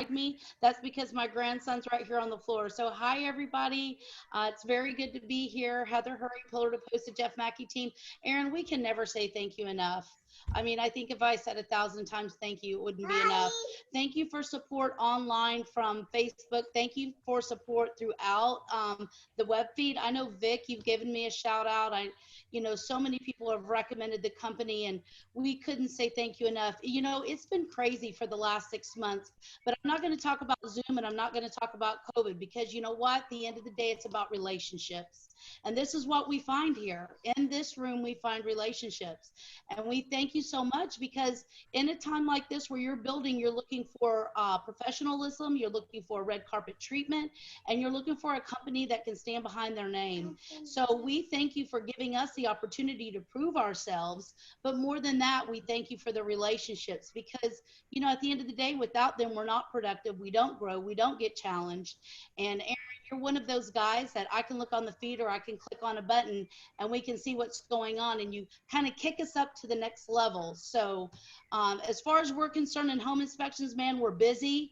me, that's because my grandson's right here on the floor. So hi, everybody. It's very good to be here. Heather Hurry, Pillar to Post, the Jeff Mackey team. Aaron, we can never say thank you enough. I mean, I think if I said 1,000 times thank you, it wouldn't be enough. Thank you for support online from Facebook. Thank you for support throughout the web feed. I know, Vic, you've given me a shout out. So many people have recommended the company, and we couldn't say thank you enough. It's been crazy for the last 6 months, but I'm not going to talk about Zoom, and I'm not going to talk about COVID, because you know what? At the end of the day, it's about relationships. And this is what we find here. In this room, we find relationships. And we thank you so much, because in a time like this where you're building, you're looking for professionalism, you're looking for red carpet treatment, and you're looking for a company that can stand behind their name. So we thank you for giving us the opportunity to prove ourselves. But more than that, we thank you for the relationships, because, at the end of the day, without them, we're not productive. We don't grow. We don't get challenged. And Aaron, you're one of those guys that I can look on the feed, or I can click on a button and we can see what's going on, and you kind of kick us up to the next level. So as far as we're concerned in home inspections, man, we're busy.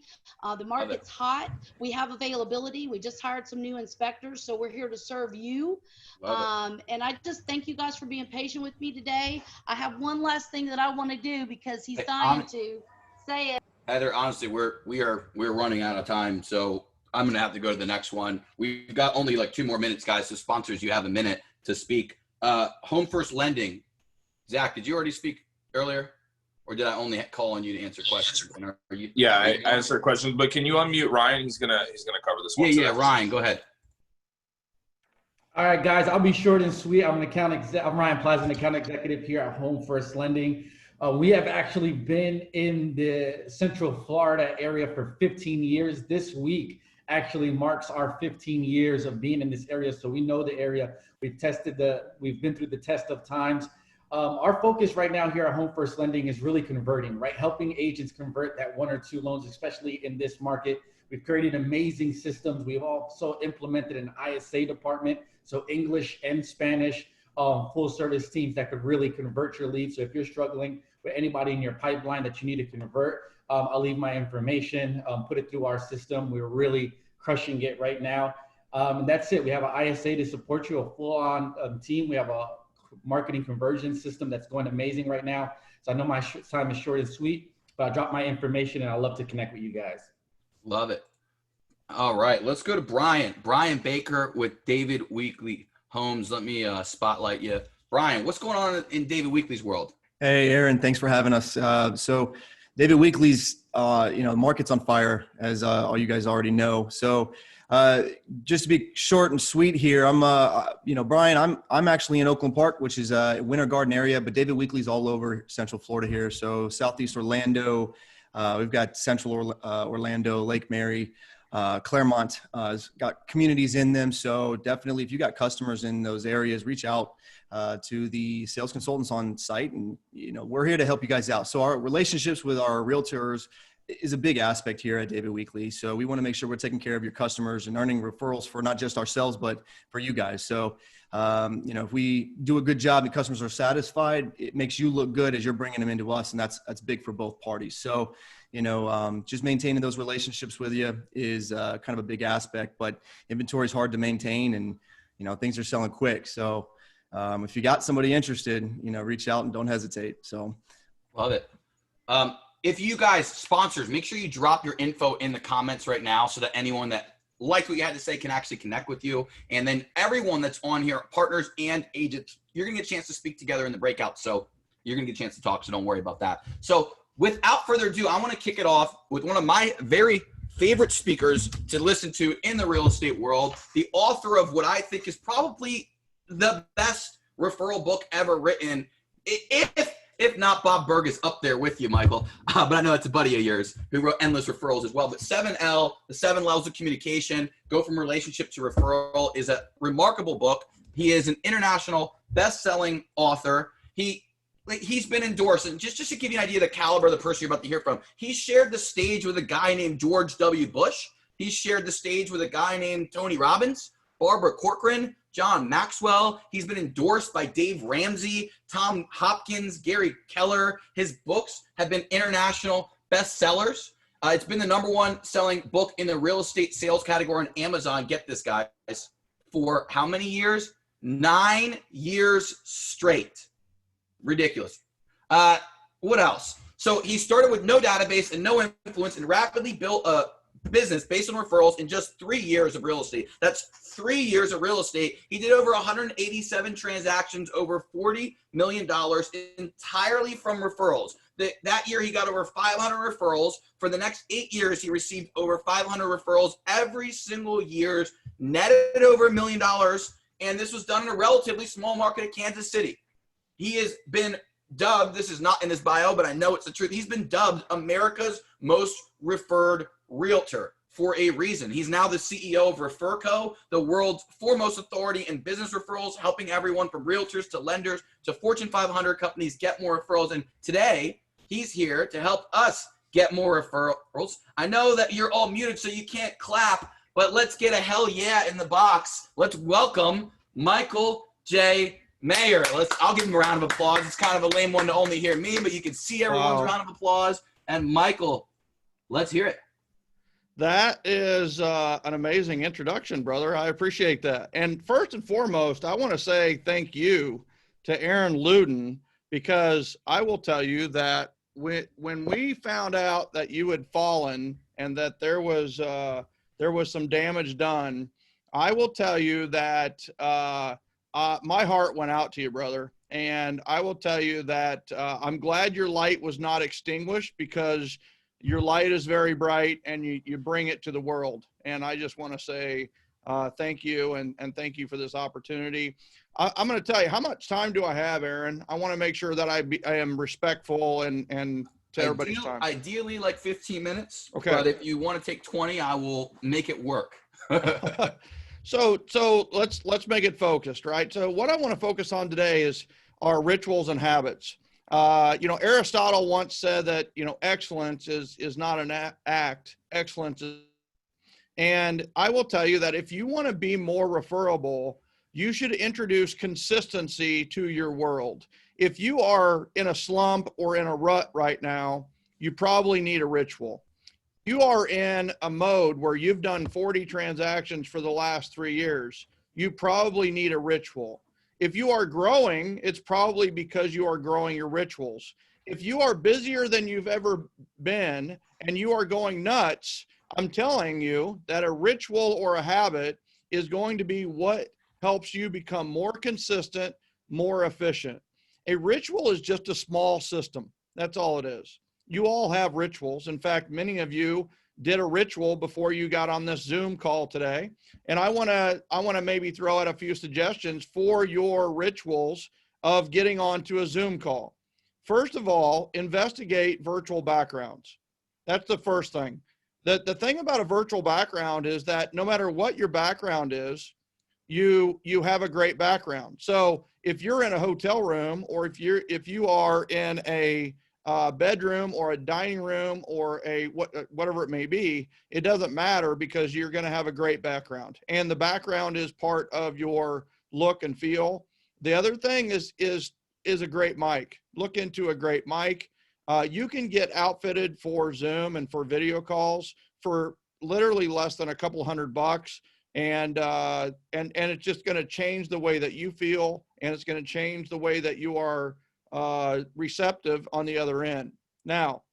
The market's hot. We have availability. We just hired some new inspectors, so we're here to serve you. And I just thank you guys for being patient with me today. I have one last thing that I want to do, because he's dying to say it. Heather, honestly, we're running out of time, so I'm gonna have to go to the next one. We've got only like 2 more minutes, guys. So sponsors, you have a minute to speak. Home First Lending. Zach, did you already speak earlier, or did I only call on you to answer questions? I answered questions, but can you unmute Ryan? He's gonna cover this one. Yeah, Ryan, go ahead. All right, guys, I'll be short and sweet. I'm Ryan Plaza, an account executive here at Home First Lending. We have actually been in the Central Florida area for 15 years. This week actually marks our 15 years of being in this area, so we know the area. We've been through the test of times. Our focus right now here at Home First Lending is really converting, right? Helping agents convert that 1 or 2 loans, especially in this market. We've created amazing systems. We've also implemented an ISA department, so English and Spanish, full service teams that could really convert your leads. So if you're struggling with anybody in your pipeline that you need to convert, I'll leave my information, put it through our system. We're really crushing it right now. And that's it. We have an ISA to support you, a full-on team. We have a marketing conversion system that's going amazing right now. So I know my time is short and sweet, but I'll drop my information, and I'd love to connect with you guys. Love it. All right, let's go to Brian. Brian Baker with David Weekley Homes. Let me spotlight you. Brian, what's going on in David Weekley's world? Hey, Aaron, thanks for having us. So David Weekley's, market's on fire, as all you guys already know. So just to be short and sweet here, Brian, I'm actually in Oakland Park, which is a Winter Garden area, but David Weekley's all over Central Florida here. So Southeast Orlando, we've got Central Orlando, Lake Mary, Claremont has got communities in them. So definitely, if you got customers in those areas, reach out to the sales consultants on site, and we're here to help you guys out. So our relationships with our realtors is a big aspect here at David Weekley. So we want to make sure we're taking care of your customers and earning referrals for not just ourselves, but for you guys. So, if we do a good job and customers are satisfied, it makes you look good as you're bringing them into us. And that's big for both parties. So, just maintaining those relationships with you is kind of a big aspect, but inventory is hard to maintain, and, things are selling quick. So if you got somebody interested, reach out and don't hesitate. So. Love it. If you guys, sponsors, make sure you drop your info in the comments right now, so that anyone that likes what you had to say can actually connect with you. And then everyone that's on here, partners and agents, you're going to get a chance to speak together in the breakout. So you're going to get a chance to talk, so don't worry about that. So without further ado, I want to kick it off with one of my very favorite speakers to listen to in the real estate world, the author of what I think is probably the best referral book ever written. If not, Bob Berg is up there with you, Michael. But I know it's a buddy of yours who wrote Endless Referrals as well. But 7L, the 7 Levels of Communication, Go from Relationship to Referral, is a remarkable book. He is an international best-selling author. He's been endorsed. And just to give you an idea of the caliber of the person you're about to hear from, he shared the stage with a guy named George W. Bush. He shared the stage with a guy named Tony Robbins, Barbara Corcoran, John Maxwell. He's been endorsed by Dave Ramsey, Tom Hopkins, Gary Keller. His books have been international bestsellers. It's been the #1 selling book in the real estate sales category on Amazon. Get this, guys, for how many years? 9 years straight. Ridiculous. What else? So he started with no database and no influence and rapidly built a business based on referrals in just 3 years of real estate. That's 3 years of real estate. He did over 187 transactions, over $40 million entirely from referrals. That year, he got over 500 referrals. For the next 8 years, he received over 500 referrals every single year, netted over $1 million. And this was done in a relatively small market of Kansas City. He has been dubbed, this is not in his bio, but I know it's the truth. He's been dubbed America's most referred realtor for a reason. He's now the CEO of ReferCo, the world's foremost authority in business referrals, helping everyone from realtors to lenders to Fortune 500 companies get more referrals. And today, he's here to help us get more referrals. I know that you're all muted, so you can't clap, but let's get a hell yeah in the box. Let's welcome Michael J. Maher. I'll give him a round of applause. It's kind of a lame one to only hear me, but you can see everyone's round of applause. And Michael, let's hear it. That is an amazing introduction, brother. I appreciate that. And first and foremost, I want to say thank you to Aaron Luden, because I will tell you that when we found out that you had fallen and that there was some damage done, I will tell you that my heart went out to you, brother. And I will tell you that I'm glad your light was not extinguished, because your light is very bright and you bring it to the world. And I just want to say thank you and thank you for this opportunity. I'm going to tell you, how much time do I have, Aaron? I want to make sure that I am respectful and to everybody's time. Ideally like 15 minutes. Okay. But if you want to take 20, I will make it work. So let's make it focused, right? So what I want to focus on today is our rituals and habits. Aristotle once said that, excellence is not an act, excellence is. And I will tell you that if you want to be more referable, you should introduce consistency to your world. If you are in a slump or in a rut right now, you probably need a ritual. You are in a mode where you've done 40 transactions for the last 3 years, you probably need a ritual. If you are growing, it's probably because you are growing your rituals. If you are busier than you've ever been and you are going nuts, I'm telling you that a ritual or a habit is going to be what helps you become more consistent, more efficient. A ritual is just a small system. That's all it is. You all have rituals. In fact, many of you did a ritual before you got on this Zoom call today. And I want to maybe throw out a few suggestions for your rituals of getting onto a Zoom call. First of all, investigate virtual backgrounds. That's the first thing. The thing about a virtual background is that no matter what your background is, you have a great background. So if you're in a hotel room, or if you are in a bedroom or a dining room or whatever it may be, it doesn't matter, because you're going to have a great background, and the background is part of your look and feel. The other thing is a great mic. Look into a great mic. You can get outfitted for Zoom and for video calls for literally less than a couple $100, and it's just going to change the way that you feel, and it's going to change the way that you are receptive on the other end. Now,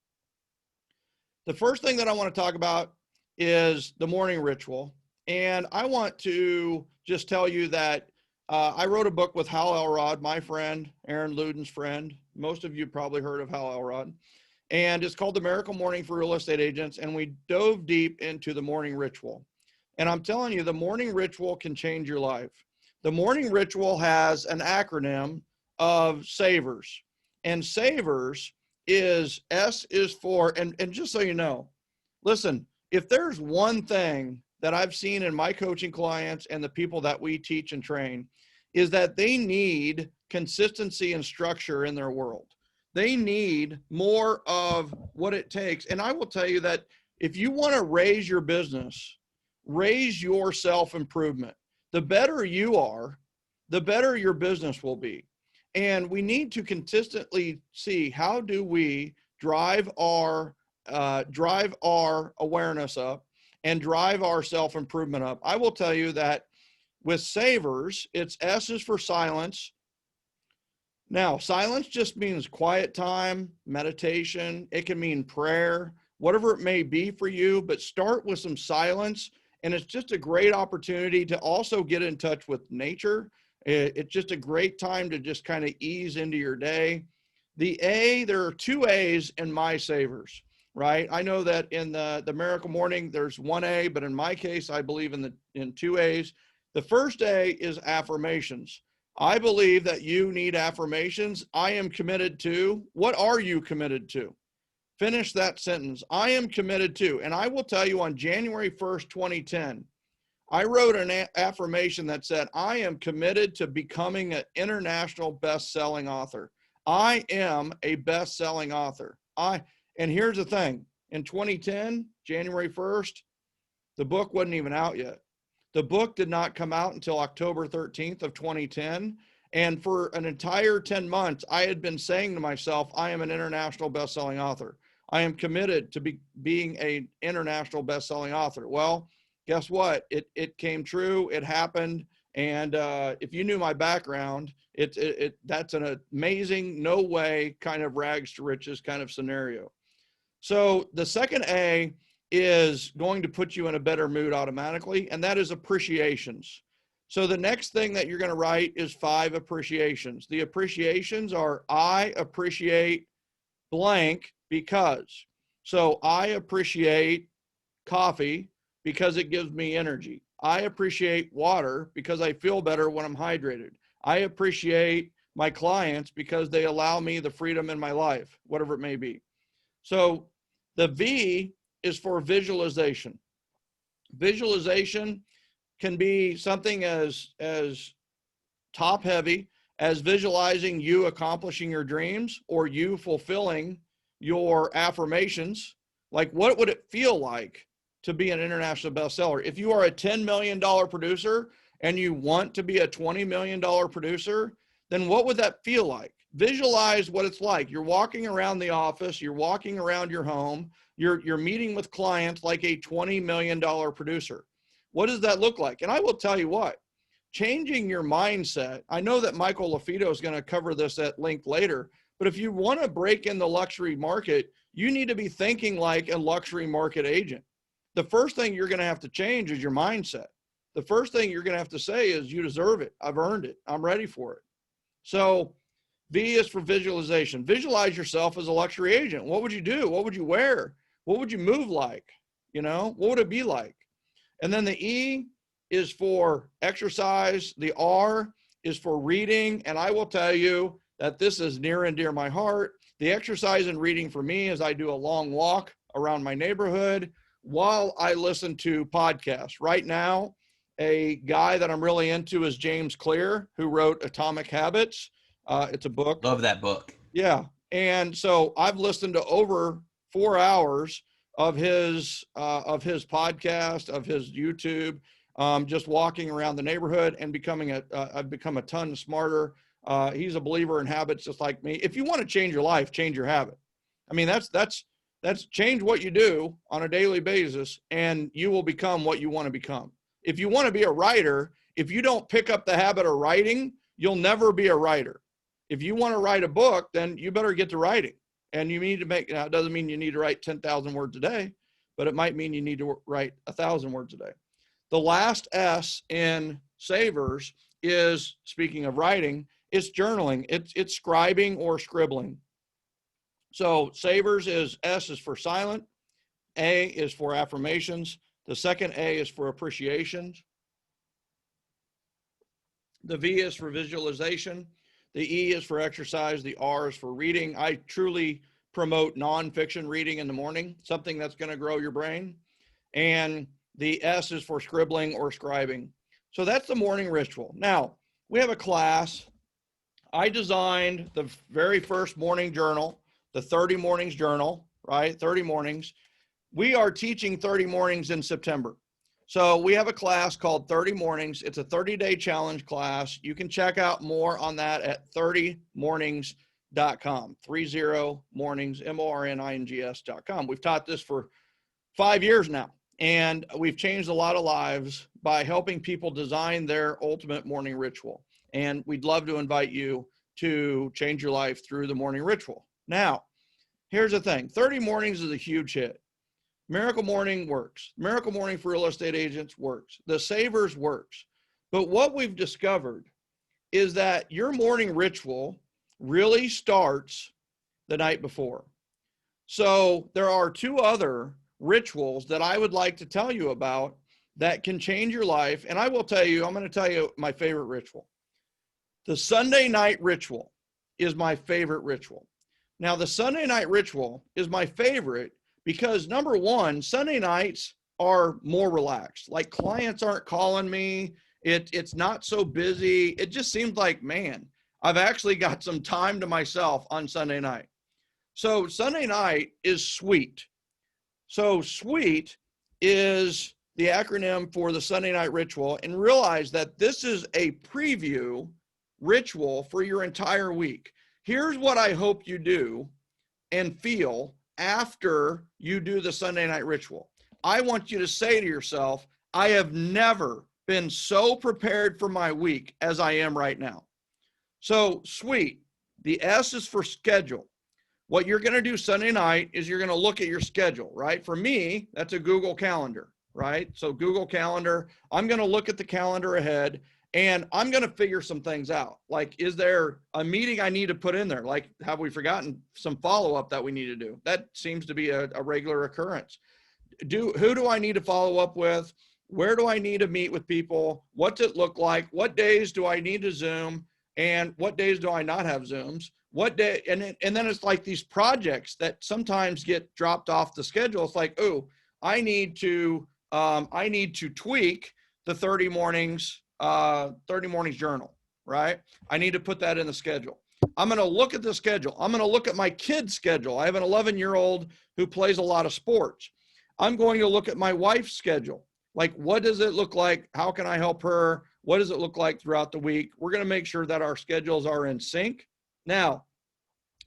the first thing that I want to talk about is the morning ritual. And I want to just tell you that I wrote a book with Hal Elrod, my friend, Aaron Luden's friend. Most of you probably heard of Hal Elrod. And it's called The Miracle Morning for Real Estate Agents. And we dove deep into the morning ritual. And I'm telling you, the morning ritual can change your life. The morning ritual has an acronym of SAVERS, and SAVERS is, S is for, and just so you know, listen, if there's one thing that I've seen in my coaching clients and the people that we teach and train, is that they need consistency and structure in their world. They need more of what it takes. And I will tell you that if you want to raise your business, raise your self-improvement, the better you are, the better your business will be. And we need to consistently see, how do we drive our drive our awareness up and drive our self-improvement up. I will tell you that with savers, it's S is for silence. Now, silence just means quiet time, meditation. It can mean prayer, whatever it may be for you, but start with some silence. And it's just a great opportunity to also get in touch with nature. It's just a great time to just kind of ease into your day. The A, there are 2 A's in my savers, right? I know that in the Miracle Morning, there's 1 A, but in my case, I believe in 2 A's. The first A is affirmations. I believe that you need affirmations. I am committed to. What are you committed to? Finish that sentence. I am committed to. And I will tell you, on January 1st, 2010, I wrote an affirmation that said, I am committed to becoming an international best-selling author. I am a best-selling author. And here's the thing. In 2010, January 1st, the book wasn't even out yet. The book did not come out until October 13th of 2010. And for an entire 10 months, I had been saying to myself, I am an international best-selling author. I am committed to being an international best-selling author. Well, guess what? It came true. It happened. And if you knew my background, that's an amazing, no way kind of rags to riches kind of scenario. So the second A is going to put you in a better mood automatically, and that is appreciations. So the next thing that you're going to write is 5 appreciations. The appreciations are, I appreciate blank because. So I appreciate coffee because it gives me energy. I appreciate water because I feel better when I'm hydrated. I appreciate my clients because they allow me the freedom in my life, whatever it may be. So the V is for visualization. Visualization can be something as top heavy as visualizing you accomplishing your dreams or you fulfilling your affirmations. Like, what would it feel like to be an international bestseller? If you are a $10 million producer and you want to be a $20 million producer, then what would that feel like? Visualize what it's like. You're walking around the office, you're walking around your home, you're meeting with clients like a $20 million producer. What does that look like? And I will tell you what, changing your mindset. I know that Michael LaFido is going to cover this at length later, but if you want to break in the luxury market, you need to be thinking like a luxury market agent. The first thing you're going to have to change is your mindset. The first thing you're going to have to say is, you deserve it. I've earned it. I'm ready for it. So V is for visualization. Visualize yourself as a luxury agent. What would you do? What would you wear? What would you move like? You know, what would it be like? And then the E is for exercise. The R is for reading. And I will tell you that this is near and dear my heart. The exercise and reading for me is I do a long walk around my neighborhood while I listen to podcasts. Right now, a guy that I'm really into is James Clear, who wrote Atomic Habits. It's a book. Love that book. Yeah. And so I've listened to over 4 hours of his podcast, of his YouTube, just walking around the neighborhood and I've become a ton smarter. He's a believer in habits just like me. If you want to change your life, change your habit. I mean, that's change what you do on a daily basis and you will become what you want to become. If you want to be a writer, if you don't pick up the habit of writing, you'll never be a writer. If you want to write a book, then you better get to writing. And you need to now it doesn't mean you need to write 10,000 words a day, but it might mean you need to write 1,000 words a day. The last S in savers is, speaking of writing, it's journaling. It's scribing or scribbling. So savers is S is for silent. A is for affirmations. The second A is for appreciations. The V is for visualization. The E is for exercise. The R is for reading. I truly promote nonfiction reading in the morning, something that's going to grow your brain. And the S is for scribbling or scribing. So that's the morning ritual. Now, we have a class. I designed the very first morning journal, the 30 mornings journal, right? 30 mornings. We are teaching 30 mornings in September. So we have a class called 30 Mornings. It's a 30-day challenge class. You can check out more on that at 30mornings.com. mornings, mornings.com. We've taught this for 5 years now, and we've changed a lot of lives by helping people design their ultimate morning ritual. And we'd love to invite you to change your life through the morning ritual. Now, here's the thing. 30 mornings is a huge hit. Miracle Morning works. Miracle Morning for real estate agents works. The Savers works. But what we've discovered is that your morning ritual really starts the night before. So there are 2 other rituals that I would like to tell you about that can change your life. And I will tell you, I'm going to tell you my favorite ritual. The Sunday night ritual is my favorite ritual. Now, the Sunday night ritual is my favorite because, number one, Sunday nights are more relaxed. Like, clients aren't calling me. It's not so busy. It just seems like, man, I've actually got some time to myself on Sunday night. So Sunday night is SWEET. So SWEET is the acronym for the Sunday night ritual, and realize that this is a preview ritual for your entire week. Here's what I hope you do and feel after you do the Sunday night ritual. I want you to say to yourself, I have never been so prepared for my week as I am right now. So SWEET, the S is for schedule. What you're going to do Sunday night is you're going to look at your schedule, right? For me, that's a Google Calendar, right? So Google Calendar, I'm going to look at the calendar ahead, and I'm going to figure some things out. Like, is there a meeting I need to put in there? Like, have we forgotten some follow-up that we need to do? That seems to be a regular occurrence. Who do I need to follow up with? Where do I need to meet with people? What's it look like? What days do I need to Zoom? And what days do I not have Zooms? What day? And then it's like these projects that sometimes get dropped off the schedule. It's like, oh, I need to tweak the 30 mornings journal, right? I need to put that in the schedule. I'm going to look at the schedule. I'm going to look at my kid's schedule. I have an 11-year-old who plays a lot of sports. I'm going to look at my wife's schedule. Like, what does it look like? How can I help her? What does it look like throughout the week? We're going to make sure that our schedules are in sync. Now,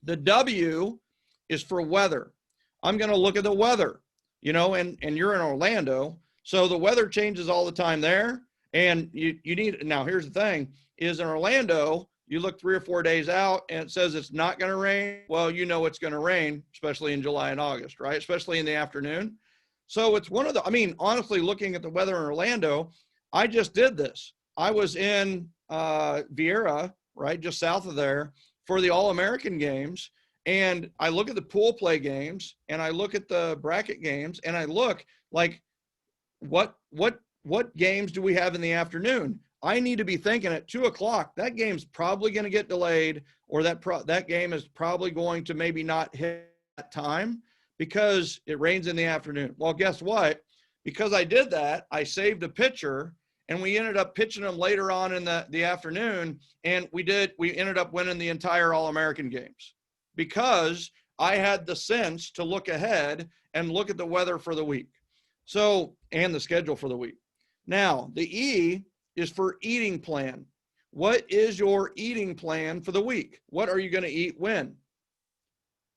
the W is for weather. I'm going to look at the weather, and you're in Orlando. So the weather changes all the time there. And you need, now here's the thing, is in Orlando, you look 3 or 4 days out and it says it's not going to rain. Well, it's going to rain, especially in July and August, right? Especially in the afternoon. So it's honestly, looking at the weather in Orlando, I just did this. I was in Vieira, right, just south of there, for the All-American games. And I look at the pool play games and I look at the bracket games and I look like, what games do we have in the afternoon? I need to be thinking at 2:00, that game's probably going to get delayed, or that game is probably going to maybe not hit that time because it rains in the afternoon. Well, guess what? Because I did that, I saved a picture, and we ended up pitching them later on in the afternoon, and we ended up winning the entire All-American games because I had the sense to look ahead and look at the weather for the week. So, and the schedule for the week. Now, the E is for eating plan. What is your eating plan for the week? What are you going to eat when?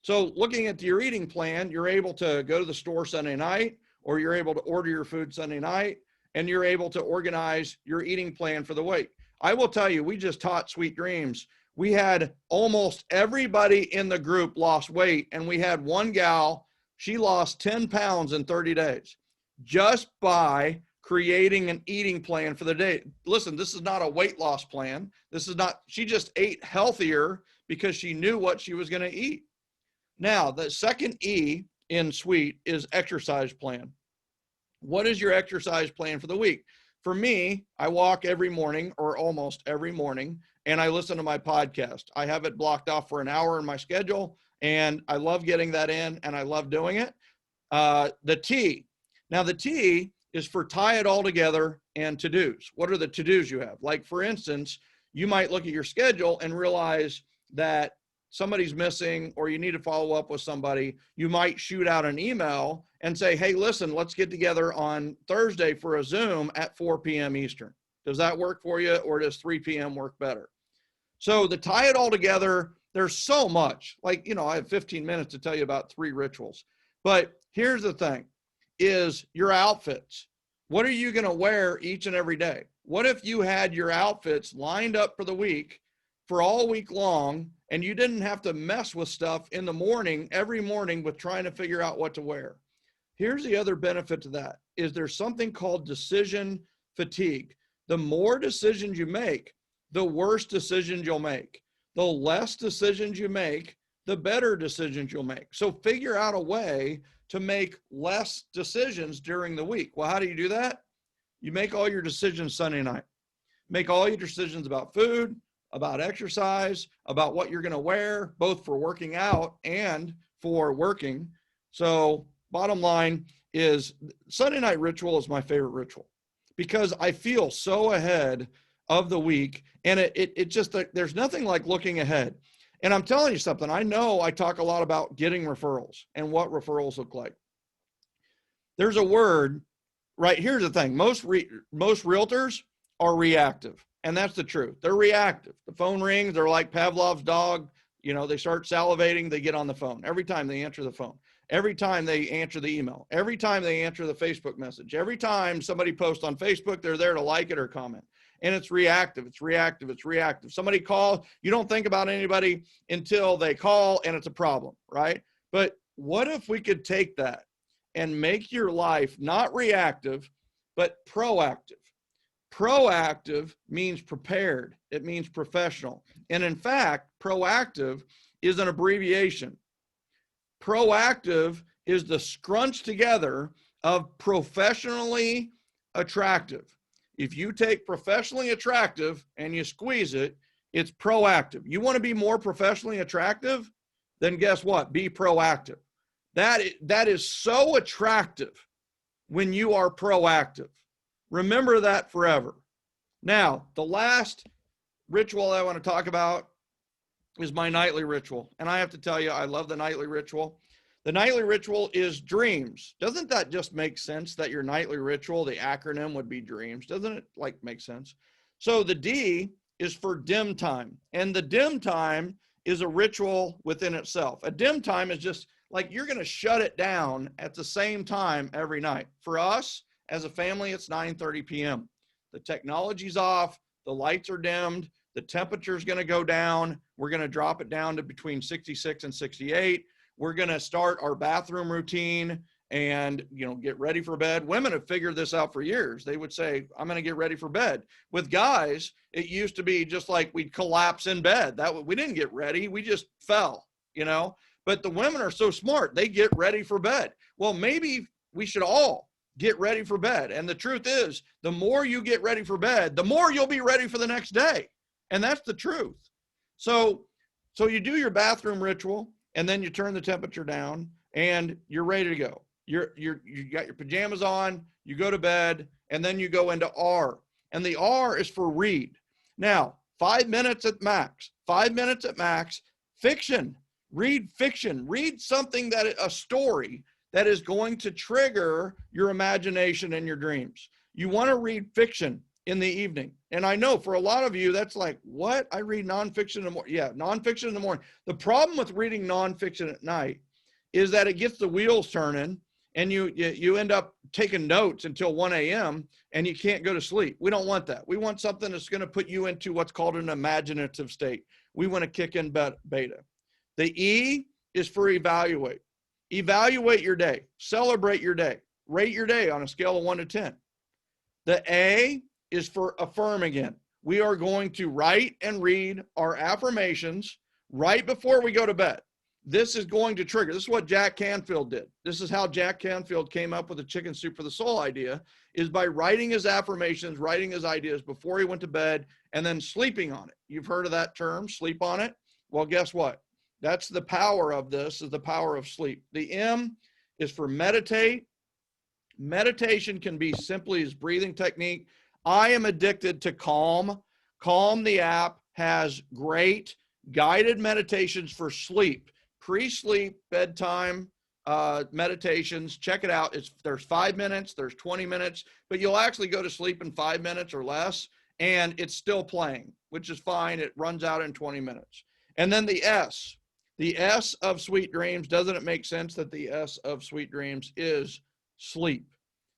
So looking at your eating plan, you're able to go to the store Sunday night, or you're able to order your food Sunday night, and you're able to organize your eating plan for the week. I will tell you, we just taught Sweet Dreams. We had almost everybody in the group lost weight, and we had one gal, she lost 10 pounds in 30 days just by creating an eating plan for the day. Listen, this is not a weight loss plan. She just ate healthier because she knew what she was going to eat. Now, the second E in SWEET is exercise plan. What is your exercise plan for the week? For me, I walk every morning, or almost every morning, and I listen to my podcast. I have it blocked off for an hour in my schedule, and I love getting that in, and I love doing it. The T. Now, the T is for tie it all together and to-dos. What are the to-dos you have? Like, for instance, you might look at your schedule and realize that somebody's missing, or you need to follow up with somebody. You might shoot out an email and say, hey, listen, let's get together on Thursday for a Zoom at 4 p.m. Eastern. Does that work for you, or does 3 p.m. work better? So the tie it all together, There's so much. Like, I have 15 minutes to tell you about 3 rituals. But here's the thing, is your outfits. What are you going to wear each and every day? What if you had your outfits lined up for the week, for all week long, and you didn't have to mess with stuff in the morning, every morning, with trying to figure out what to wear? Here's the other benefit to that, is there's something called decision fatigue. The more decisions you make, the worse decisions you'll make. The less decisions you make, the better decisions you'll make. So figure out a way to make less decisions during the week. Well, how do you do that? You make all your decisions Sunday night. Make all your decisions about food, about exercise, about what you're going to wear, both for working out and for working. So bottom line is, Sunday night ritual is my favorite ritual, because I feel so ahead of the week, and it just, there's nothing like looking ahead. And I'm telling you something, I know I talk a lot about getting referrals and what referrals look like. There's a word, right? Here's the thing. Most realtors are reactive, and that's the truth. They're reactive. The phone rings, they're like Pavlov's dog. They start salivating, they get on the phone. Every time they answer the phone, every time they answer the email, every time they answer the Facebook message, every time somebody posts on Facebook, they're there to like it or comment. And it's reactive, it's reactive, it's reactive. Somebody calls, you don't think about anybody until they call and it's a problem, right? But what if we could take that and make your life not reactive, but proactive? Proactive means prepared. It means professional. And in fact, proactive is an abbreviation. Proactive is the scrunch together of professionally attractive. If you take professionally attractive and you squeeze it, it's proactive. You want to be more professionally attractive? Then guess what? Be proactive. That is so attractive when you are proactive. Remember that forever. Now, the last ritual I want to talk about is my nightly ritual. And I have to tell you, I love the nightly ritual. The nightly ritual is dreams. Doesn't that just make sense that your nightly ritual, the acronym would be dreams? Doesn't it make sense? So the D is for dim time. And the dim time is a ritual within itself. A dim time is just like you're going to shut it down at the same time every night. For us as a family, it's 9:30 p.m. The technology's off, the lights are dimmed, the temperature's going to go down. We're going to drop it down to between 66 and 68. We're going to start our bathroom routine and, get ready for bed. Women have figured this out for years. They would say, I'm going to get ready for bed. With guys, it used to be just like we'd collapse in bed. We didn't get ready. We just fell, But the women are so smart. They get ready for bed. Well, maybe we should all get ready for bed. And the truth is, the more you get ready for bed, the more you'll be ready for the next day. And that's the truth. So you do your bathroom ritual, and then you turn the temperature down, and you're ready to go. You got your pajamas on, you go to bed, and then you go into R. And the R is for read. Now, 5 minutes at max. 5 minutes at max. Fiction. Read fiction. Read something a story that is going to trigger your imagination and your dreams. You want to read fiction in the evening. And I know for a lot of you, that's like, what? I read nonfiction in the morning. Yeah, nonfiction in the morning. The problem with reading nonfiction at night is that it gets the wheels turning, and you end up taking notes until 1 a.m. and you can't go to sleep. We don't want that. We want something that's going to put you into what's called an imaginative state. We want to kick in beta. The E is for evaluate. Evaluate your day. Celebrate your day. Rate your day on a scale of 1 to 10. The A is for affirm again. We are going to write and read our affirmations right before we go to bed. This is going to trigger. This is what Jack Canfield did. This is how Jack Canfield came up with the chicken soup for the soul idea, is by writing his affirmations, writing his ideas before he went to bed, and then sleeping on it. You've heard of that term, sleep on it? Well, guess what? That's the power of this, is the power of sleep. The M is for meditate. Meditation can be simply as breathing technique. I am addicted to Calm. Calm, the app, has great guided meditations for sleep, pre-sleep, bedtime meditations. Check it out. There's 5 minutes, there's 20 minutes, but you'll actually go to sleep in 5 minutes or less, and it's still playing, which is fine. It runs out in 20 minutes. And then the S. The S of Sweet Dreams, doesn't it make sense that the S of Sweet Dreams is sleep?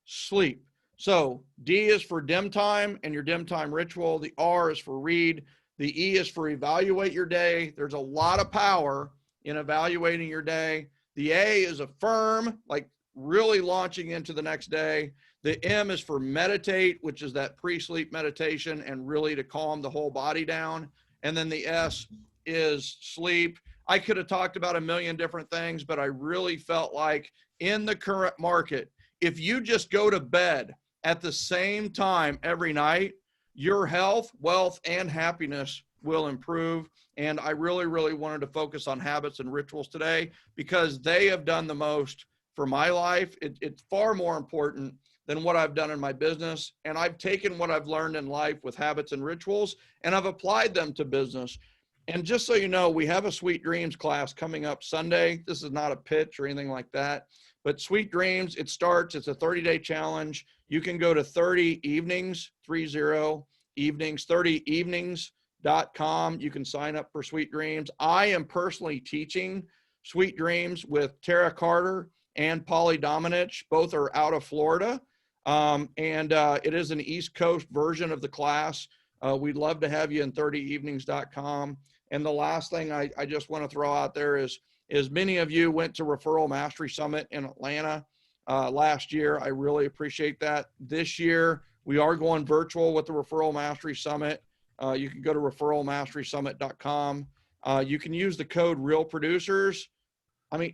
Sleep. So D is for dim time and your dim time ritual. The R is for read. The E is for evaluate your day. There's a lot of power in evaluating your day. The A is affirm, like really launching into the next day. The M is for meditate, which is that pre-sleep meditation and really to calm the whole body down. And then the S is sleep. I could have talked about a million different things, but I really felt like in the current market, if you just go to bed at the same time every night, your health, wealth, and happiness will improve. And I really, really wanted to focus on habits and rituals today because they have done the most for my life. It's far more important than what I've done in my business. And I've taken what I've learned in life with habits and rituals, and I've applied them to business. And just so you know, we have a Sweet Dreams class coming up Sunday. This is not a pitch or anything like that, but Sweet Dreams, it's a 30-day challenge. You can go to 30 evenings, 30 evenings, 30evenings.com. You can sign up for Sweet Dreams. I am personally teaching Sweet Dreams with Tara Carter and Polly Dominich. Both are out of Florida. It is an East Coast version of the class. We'd love to have you in 30evenings.com. And the last thing I just want to throw out there is many of you went to Referral Mastery Summit in Atlanta last year. I really appreciate that. This year, we are going virtual with the Referral Mastery Summit. You can go to referralmasterysummit.com. You can use the code REALPRODUCERS,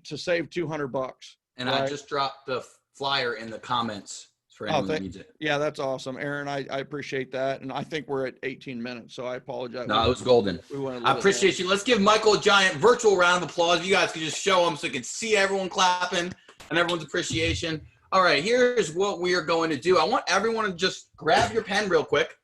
to save $200. And right? I just dropped the flyer in the comments for anyone that needs it. Yeah, that's awesome. Aaron, I appreciate that. And I think we're at 18 minutes, so I apologize. No, it was golden. I appreciate you. Let's give Michael a giant virtual round of applause. You guys can just show him so you can see everyone clapping and everyone's appreciation. All right, here's what we are going to do. I want everyone to just grab your pen real quick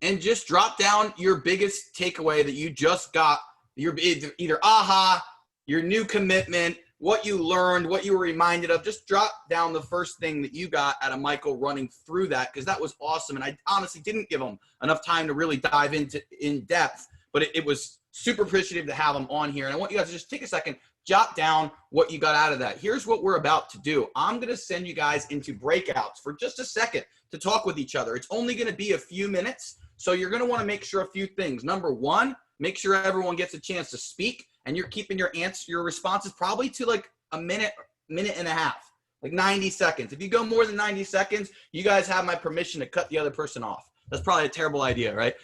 and just drop down your biggest takeaway that you just got. Your either aha, your new commitment, what you learned, what you were reminded of. Just drop down the first thing that you got out of Michael running through that, because that was awesome. And I honestly didn't give him enough time to really dive into in depth, but it was super appreciative to have him on here. And I want you guys to just take a second, jot down what you got out of that. Here's what we're about to do. I'm going to send you guys into breakouts for just a second to talk with each other. It's only going to be a few minutes, so you're going to want to make sure a few things. Number one, make sure everyone gets a chance to speak, and you're keeping your responses probably to like a minute and a half, like 90 seconds. If you go more than 90 seconds, you guys have my permission to cut the other person off. That's probably a terrible idea, right?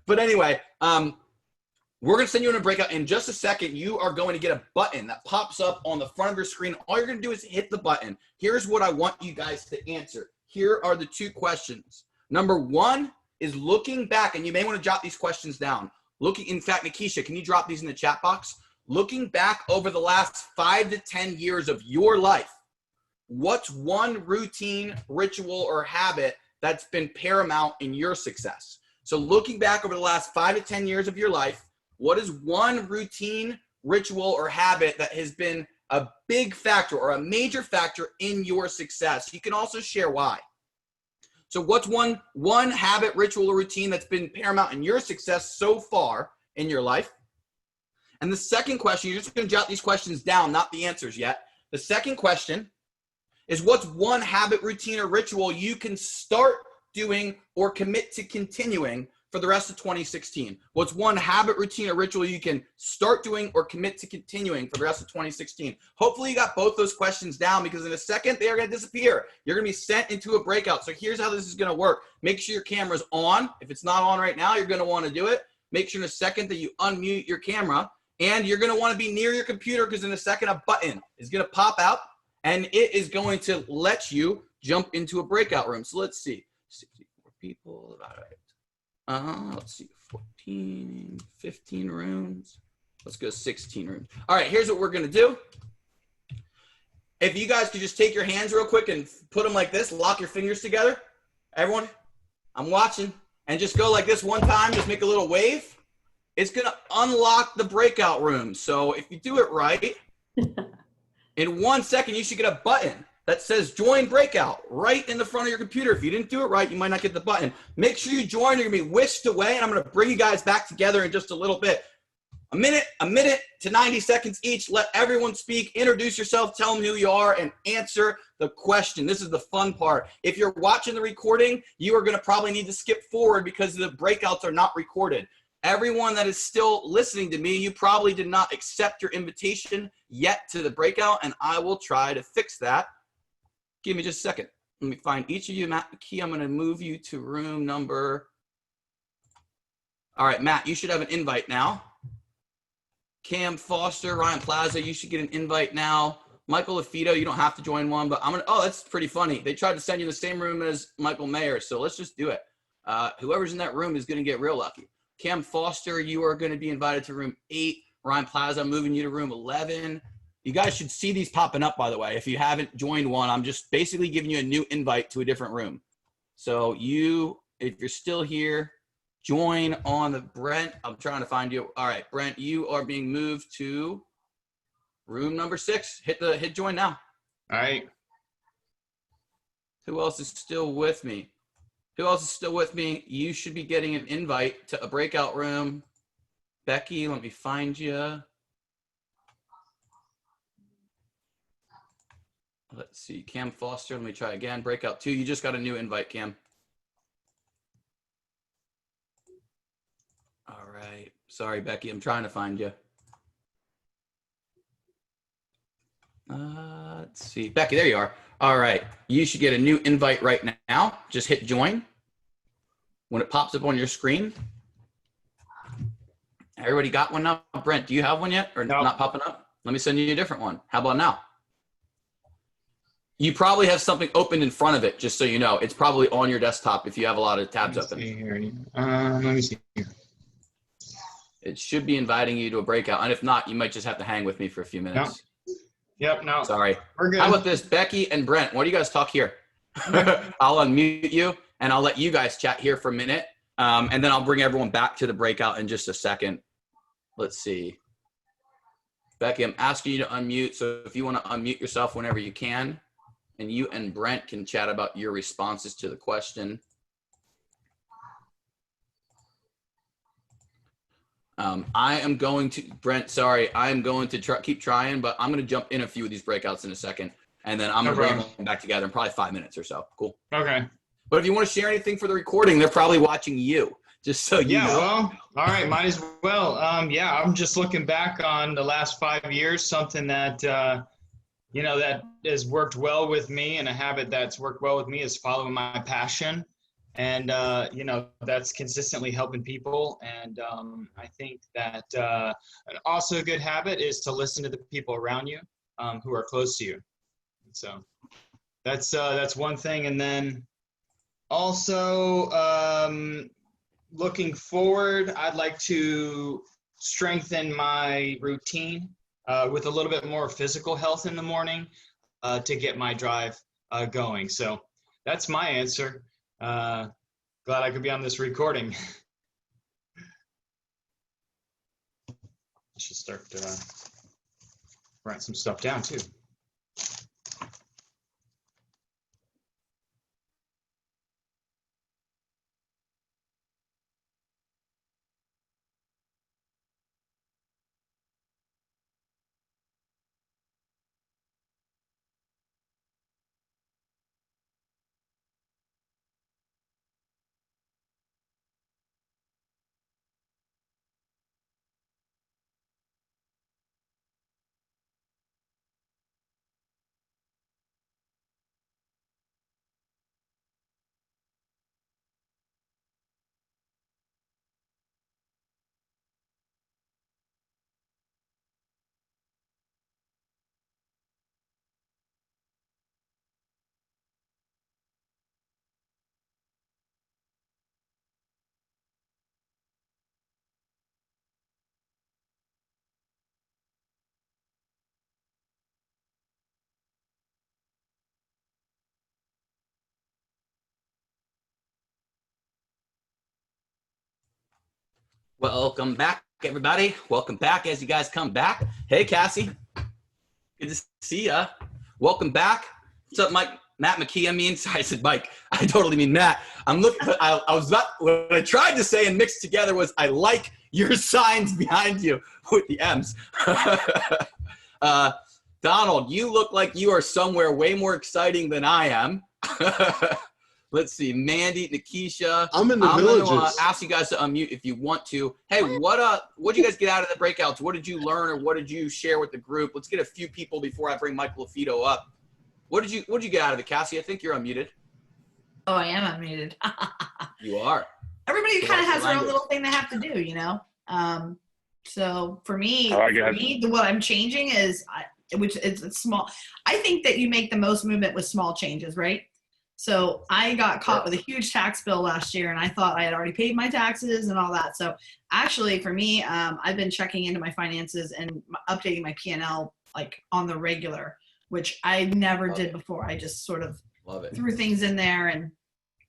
But anyway, we're going to send you in a breakout in just a second. You are going to get a button that pops up on the front of your screen. All you're going to do is hit the button. Here's what I want you guys to answer. Here are the two questions. Number one is looking back, and you may want to jot these questions down. In fact, Nikisha, can you drop these in the chat box? Looking back over the last 5 to 10 years of your life, what's one routine, ritual, or habit that's been paramount in your success? So looking back over the last 5 to 10 years of your life, what is one routine, ritual, or habit that has been a big factor or a major factor in your success? You can also share why. So what's one habit, ritual, or routine that's been paramount in your success so far in your life? And the second question, you're just going to jot these questions down, not the answers yet. The second question is, what's one habit, routine, or ritual you can start doing or commit to continuing for the rest of 2016? What's one habit, routine, or ritual you can start doing or commit to continuing for the rest of 2016? Hopefully you got both those questions down, because in a second they are going to disappear. You're going to be sent into a breakout. So here's how this is going to work. Make sure your camera's on. If it's not on right now, you're going to want to do it. Make sure in a second that you unmute your camera, and you're going to want to be near your computer, because in a second a button is going to pop out and it is going to let you jump into a breakout room. So let's see. 64 people. All right. Let's see, 14, 15 rooms. Let's go 16 rooms. All right, here's what we're going to do. If you guys could just take your hands real quick and put them like this, lock your fingers together. Everyone, I'm watching. And just go like this one time, just make a little wave. It's going to unlock the breakout room. So if you do it right, in 1 second, you should get a button that says join breakout right in the front of your computer. If you didn't do it right, you might not get the button. Make sure you join. You're going to be whisked away, and I'm going to bring you guys back together in just a little bit. A minute to 90 seconds each. Let everyone speak. Introduce yourself. Tell them who you are and answer the question. This is the fun part. If you're watching the recording, you are going to probably need to skip forward because the breakouts are not recorded. Everyone that is still listening to me, you probably did not accept your invitation yet to the breakout, and I will try to fix that. Give me just a second. Let me find each of you. Matt McKee, I'm going to move you to room number. All right, Matt, you should have an invite now. Cam Foster, Ryan Plaza, you should get an invite now. Michael LaFido, you don't have to join one, but I'm going to, oh, that's pretty funny. They tried to send you in the same room as Michael Maher, so let's just do it. Whoever's in that room is going to get real lucky. Cam Foster, you are going to be invited to room 8. Ryan Plaza, I'm moving you to room 11. You guys should see these popping up, by the way. If you haven't joined one, I'm just basically giving you a new invite to a different room. So you, if you're still here, join on the Brent. I'm trying to find you. All right, Brent, you are being moved to room number 6. Hit join now. All right. Who else is still with me? Who else is still with me? You should be getting an invite to a breakout room. Becky, let me find you. Let's see, Cam Foster, let me try again. Breakout 2, you just got a new invite, Cam. All right, sorry, Becky, I'm trying to find you. Let's see, Becky, there you are. All right, you should get a new invite right now. Just hit join. When it pops up on your screen. Everybody got one now? Brent, do you have one yet or No. Not popping up? Let me send you a different one. How about now? You probably have something open in front of it, just so you know. It's probably on your desktop if you have a lot of tabs open. Let me see here. It should be inviting you to a breakout. And if not, you might just have to hang with me for a few minutes. Yep, no. Sorry. We're good. How about this? Becky and Brent, why do you guys talk here? I'll unmute you and I'll let you guys chat here for a minute. And then I'll bring everyone back to the breakout in just a second. Let's see. Becky, I'm asking you to unmute. So if you want to unmute yourself whenever you can, and you and Brent can chat about your responses to the question. I am going to, Brent, sorry, I am going to keep trying, but I'm going to jump in a few of these breakouts in a second. And then I'm going to bring them back together in probably 5 minutes or so. Cool. Okay. But if you want to share anything for the recording, they're probably watching you, just so you know. Well, all right, might as well. Yeah, I'm just looking back on the last 5 years, something that, that has worked well with me, and a habit that's worked well with me is following my passion. And, that's consistently helping people. And I think that also a good habit is to listen to the people around you who are close to you. So that's one thing. And then also looking forward, I'd like to strengthen my routine with a little bit more physical health in the morning to get my drive going. So that's my answer. Glad I could be on this recording. I should start write some stuff down too. Welcome back, everybody. Welcome back as you guys come back. Hey, Cassie. Good to see ya. Welcome back. What's up, Mike? Matt McKee, sorry, I said Mike. I totally mean Matt. I'm looking, I was not, what I tried to say and mixed together was I like your signs behind you with the M's. Donald, you look like you are somewhere way more exciting than I am. Let's see, Mandy, Nikisha. I'm in the Villages. Villages. I'm gonna ask you guys to unmute if you want to. Hey, what did you guys get out of the breakouts? What did you learn, or what did you share with the group? Let's get a few people before I bring Michael LaFido up. What did you get out of it, Cassie? I think you're unmuted. Oh, I am unmuted. You are. Everybody kind of has their own little thing they have to do, you know. So for me, what I'm changing is, which is small. I think that you make the most movement with small changes, right? So I got caught with a huge tax bill last year, and I thought I had already paid my taxes and all that. So actually, for me, I've been checking into my finances and updating my P&L like on the regular, which I never did before. I just sort of threw things in there and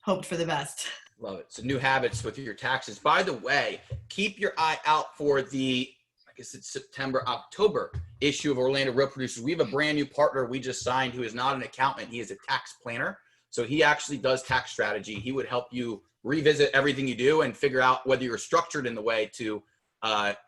hoped for the best. Love it. So new habits with your taxes. By the way, keep your eye out for the, I guess it's September, October issue of Orlando Real Producers. We have a brand new partner we just signed who is not an accountant. He is a tax planner. So he actually does tax strategy. He would help you revisit everything you do and figure out whether you're structured in the way to,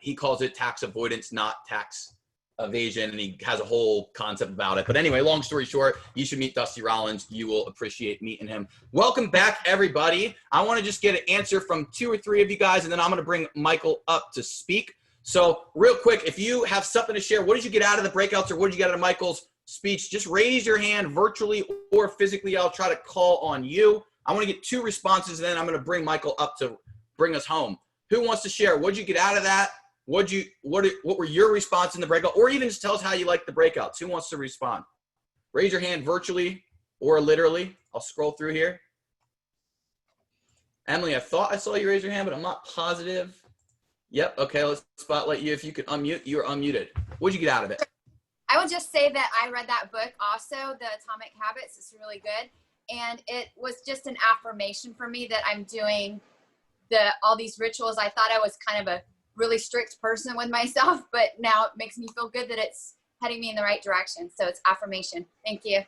he calls it tax avoidance, not tax evasion, and he has a whole concept about it. But anyway, long story short, you should meet Dusty Rollins. You will appreciate meeting him. Welcome back, everybody. I want to just get an answer from 2 or 3 of you guys, and then I'm going to bring Michael up to speak. So real quick, if you have something to share, what did you get out of the breakouts, or what did you get out of Michael's speech? Just raise your hand virtually or physically. I'll try to call on you. I want to get 2 responses, and then I'm going to bring Michael up to bring us home. Who wants to share? What did you get out of that? What were your response in the breakout? Or even just tell us how you like the breakouts. Who wants to respond? Raise your hand virtually or literally. I'll scroll through here. Emily, I thought I saw you raise your hand, but I'm not positive. Yep. Okay, let's spotlight you. If you could unmute, you're unmuted. What did you get out of it? I would just say that I read that book also, The Atomic Habits. It's really good. And it was just an affirmation for me that I'm doing all these rituals. I thought I was kind of a really strict person with myself, but now it makes me feel good that it's heading me in the right direction. So it's affirmation. Thank you.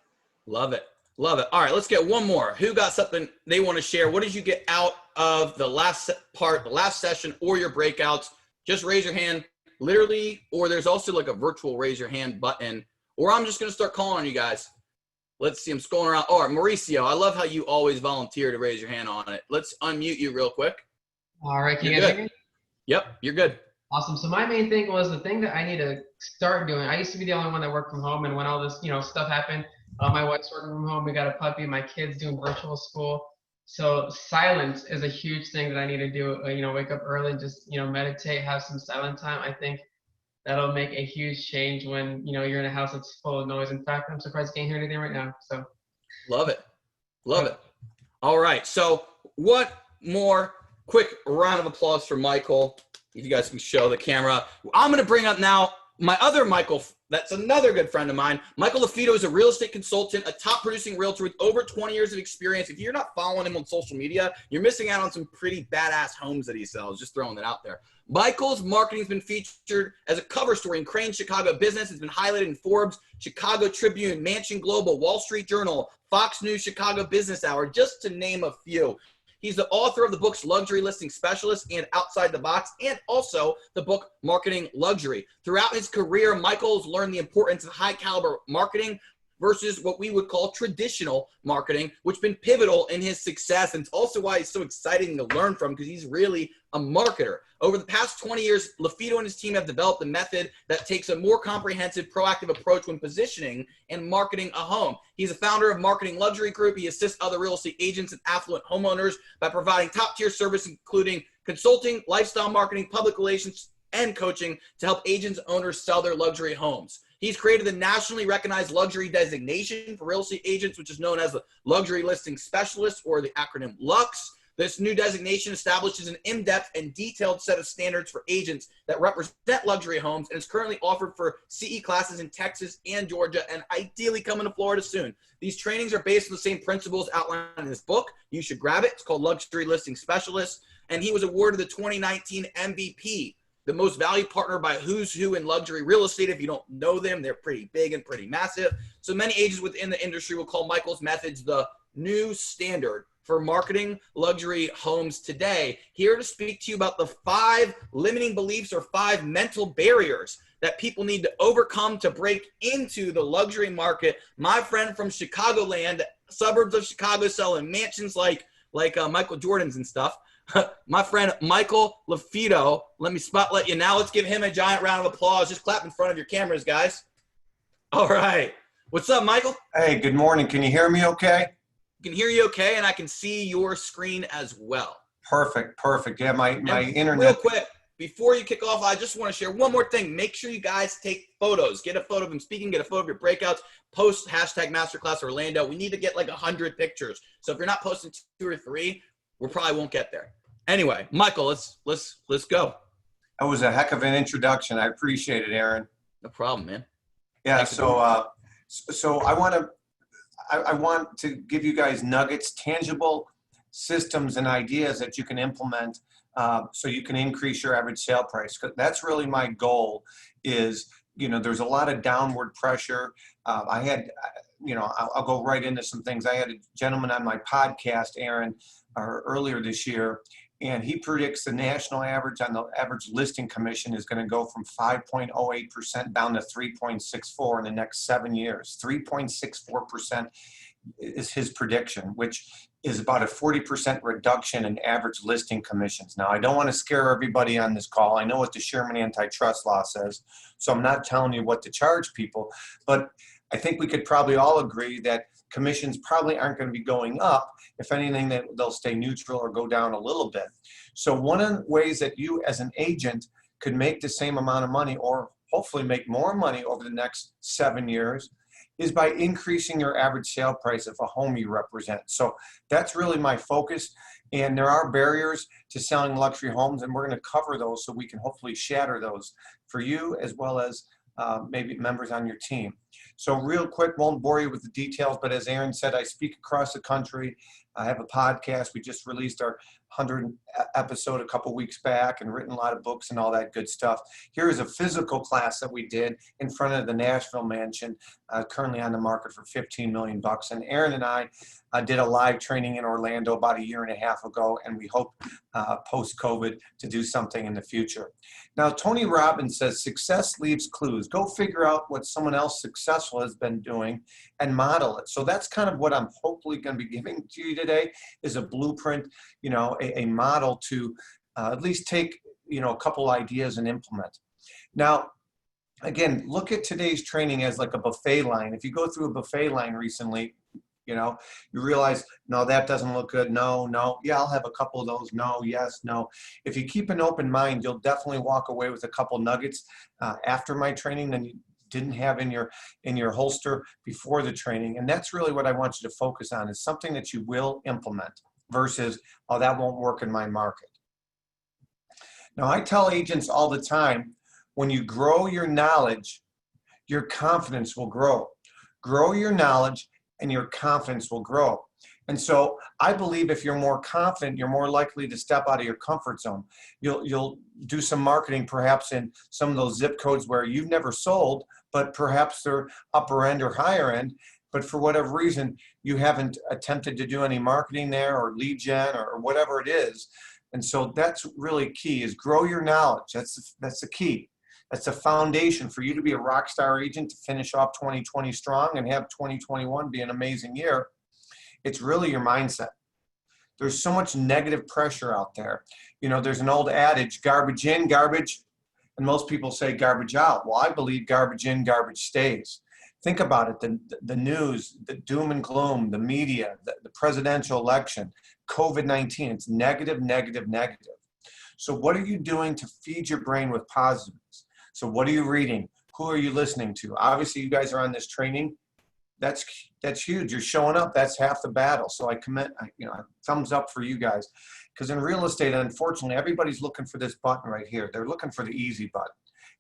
Love it. Love it. All right, let's get one more. Who got something they want to share? What did you get out of the last part, the last session, or your breakouts? Just raise your hand literally, or there's also like a virtual raise your hand button, or I'm just going to start calling on you guys. Let's see. I'm scrolling around. All right, Mauricio, I love how you always volunteer to raise your hand on it. Let's unmute you real quick. All right. Can you guys hear me? Yep, you're good. Awesome. So my main thing was the thing that I need to start doing. I used to be the only one that worked from home, and when all this, stuff happened, my wife's working from home. We got a puppy. My kid's doing virtual school. So silence is a huge thing that I need to do. Wake up early and just meditate, have some silent time. I think that'll make a huge change when you're in a house that's full of noise. In fact, I'm surprised you can't hear anything right now. So love it. Love it. All right. So what more? Quick round of applause for Michael. If you guys can show the camera. I'm going to bring up now my other Michael. That's another good friend of mine. Michael LaFido is a real estate consultant, a top producing realtor with over 20 years of experience. If you're not following him on social media, you're missing out on some pretty badass homes that he sells. Just throwing that out there. Michael's marketing has been featured as a cover story in Crain's Chicago Business. It's been highlighted in Forbes, Chicago Tribune, Mansion Global, Wall Street Journal, Fox News, Chicago Business Hour, just to name a few. He's the author of the books Luxury Listing Specialist and Outside the Box, and also the book Marketing Luxury. Throughout his career, Michael's learned the importance of high caliber marketing versus what we would call traditional marketing, which has been pivotal in his success. And it's also why he's so exciting to learn from, because he's really a marketer. Over the past 20 years, LaFido and his team have developed a method that takes a more comprehensive, proactive approach when positioning and marketing a home. He's a founder of Marketing Luxury Group. He assists other real estate agents and affluent homeowners by providing top-tier service, including consulting, lifestyle marketing, public relations, and coaching to help agents and owners sell their luxury homes. He's created the nationally recognized luxury designation for real estate agents, which is known as the Luxury Listing Specialist, or the acronym LUX. This new designation establishes an in-depth and detailed set of standards for agents that represent luxury homes, and is currently offered for CE classes in Texas and Georgia, and ideally coming to Florida soon. These trainings are based on the same principles outlined in this book. You should grab it. It's called Luxury Listing Specialist, and he was awarded the 2019 MVP, the most valued partner by Who's Who in luxury real estate. If you don't know them, they're pretty big and pretty massive. So many agents within the industry will call Michael's methods the new standard for marketing luxury homes today, here to speak to you about the 5 limiting beliefs or 5 mental barriers that people need to overcome to break into the luxury market. My friend from Chicagoland, suburbs of Chicago, selling mansions like Michael Jordan's and stuff. My friend Michael LaFido. Let me spotlight you now. Let's give him a giant round of applause. Just clap in front of your cameras, guys. All right. What's up, Michael? Hey, good morning. Can you hear me okay? I can hear you okay, and I can see your screen as well. Perfect, perfect. Yeah, my internet. Real quick, before you kick off, I just want to share one more thing. Make sure you guys take photos. Get a photo of him speaking, get a photo of your breakouts, post hashtag Masterclass Orlando. We need to get like 100 pictures. So if you're not posting 2 or 3, we probably won't get there. Anyway, Michael, let's go. That was a heck of an introduction. I appreciate it, Aaron. No problem, man. Yeah, so I want to give you guys nuggets, tangible systems and ideas that you can implement so you can increase your average sale price. 'Cause that's really my goal is, there's a lot of downward pressure. I had, I'll go right into some things. I had a gentleman on my podcast, Aaron, earlier this year, and he predicts the national average on the average listing commission is going to go from 5.08% down to 3.64 in the next 7 years. 3.64% is his prediction, which is about a 40% reduction in average listing commissions. Now, I don't want to scare everybody on this call. I know what the Sherman antitrust law says, so I'm not telling you what to charge people, but I think we could probably all agree that commissions probably aren't going to be going up. If anything, they'll stay neutral or go down a little bit. So one of the ways that you as an agent could make the same amount of money or hopefully make more money over the next 7 years is by increasing your average sale price of a home you represent. So that's really my focus. And there are barriers to selling luxury homes, and we're going to cover those so we can hopefully shatter those for you as well as maybe members on your team. So real quick, won't bore you with the details, but as Aaron said, I speak across the country. I have a podcast. We just released our 100th episode a couple weeks back and written a lot of books and all that good stuff. Here is a physical class that we did in front of the Nashville mansion, currently on the market for $15 million. And Aaron and I did a live training in Orlando about 1.5 years ago, and we hope post-COVID to do something in the future. Now, Tony Robbins says success leaves clues. Go figure out what someone else successful has been doing and model it. So that's kind of what I'm hopefully going to be giving to you today is a blueprint, a model to at least take, a couple ideas and implement. Now, again, look at today's training as like a buffet line. If you go through a buffet line recently, you realize, no, that doesn't look good. No, yeah, I'll have a couple of those. No, yes, no. If you keep an open mind, you'll definitely walk away with a couple nuggets after my training than you didn't have in your holster before the training. And that's really what I want you to focus on is something that you will implement versus, oh, that won't work in my market. Now, I tell agents all the time, when you grow your knowledge, your confidence will grow. Grow your knowledge and your confidence will grow. And so I believe if you're more confident, you're more likely to step out of your comfort zone. You'll do some marketing perhaps in some of those zip codes where you've never sold, but perhaps they're upper end or higher end. But for whatever reason, you haven't attempted to do any marketing there or lead gen or whatever it is. And so that's really key is grow your knowledge. That's the key. That's a foundation for you to be a rock star agent to finish off 2020 strong and have 2021 be an amazing year. It's really your mindset. There's so much negative pressure out there. There's an old adage, garbage in, garbage, and most people say garbage out. Well, I believe garbage in, garbage stays. Think about it, the news, the doom and gloom, the media, the presidential election, COVID-19, it's negative, negative, negative. So what are you doing to feed your brain with positives? So what are you reading? Who are you listening to? Obviously, you guys are on this training. That's huge. You're showing up. That's half the battle. So I commit, thumbs up for you guys. Because in real estate, unfortunately, everybody's looking for this button right here. They're looking for the easy button.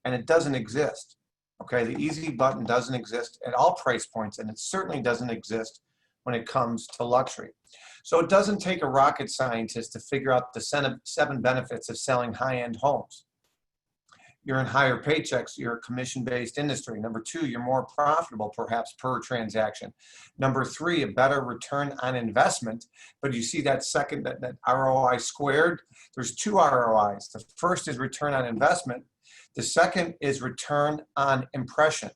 And it doesn't exist. Okay, the easy button doesn't exist at all price points. And it certainly doesn't exist when it comes to luxury. So it doesn't take a rocket scientist to figure out the 7 benefits of selling high-end homes. you're in higher paychecks, you're a commission-based industry. Number 2, you're more profitable perhaps per transaction. Number 3, a better return on investment. But you see that second, that ROI squared, there's 2 ROIs. The first is return on investment. The second is return on impression.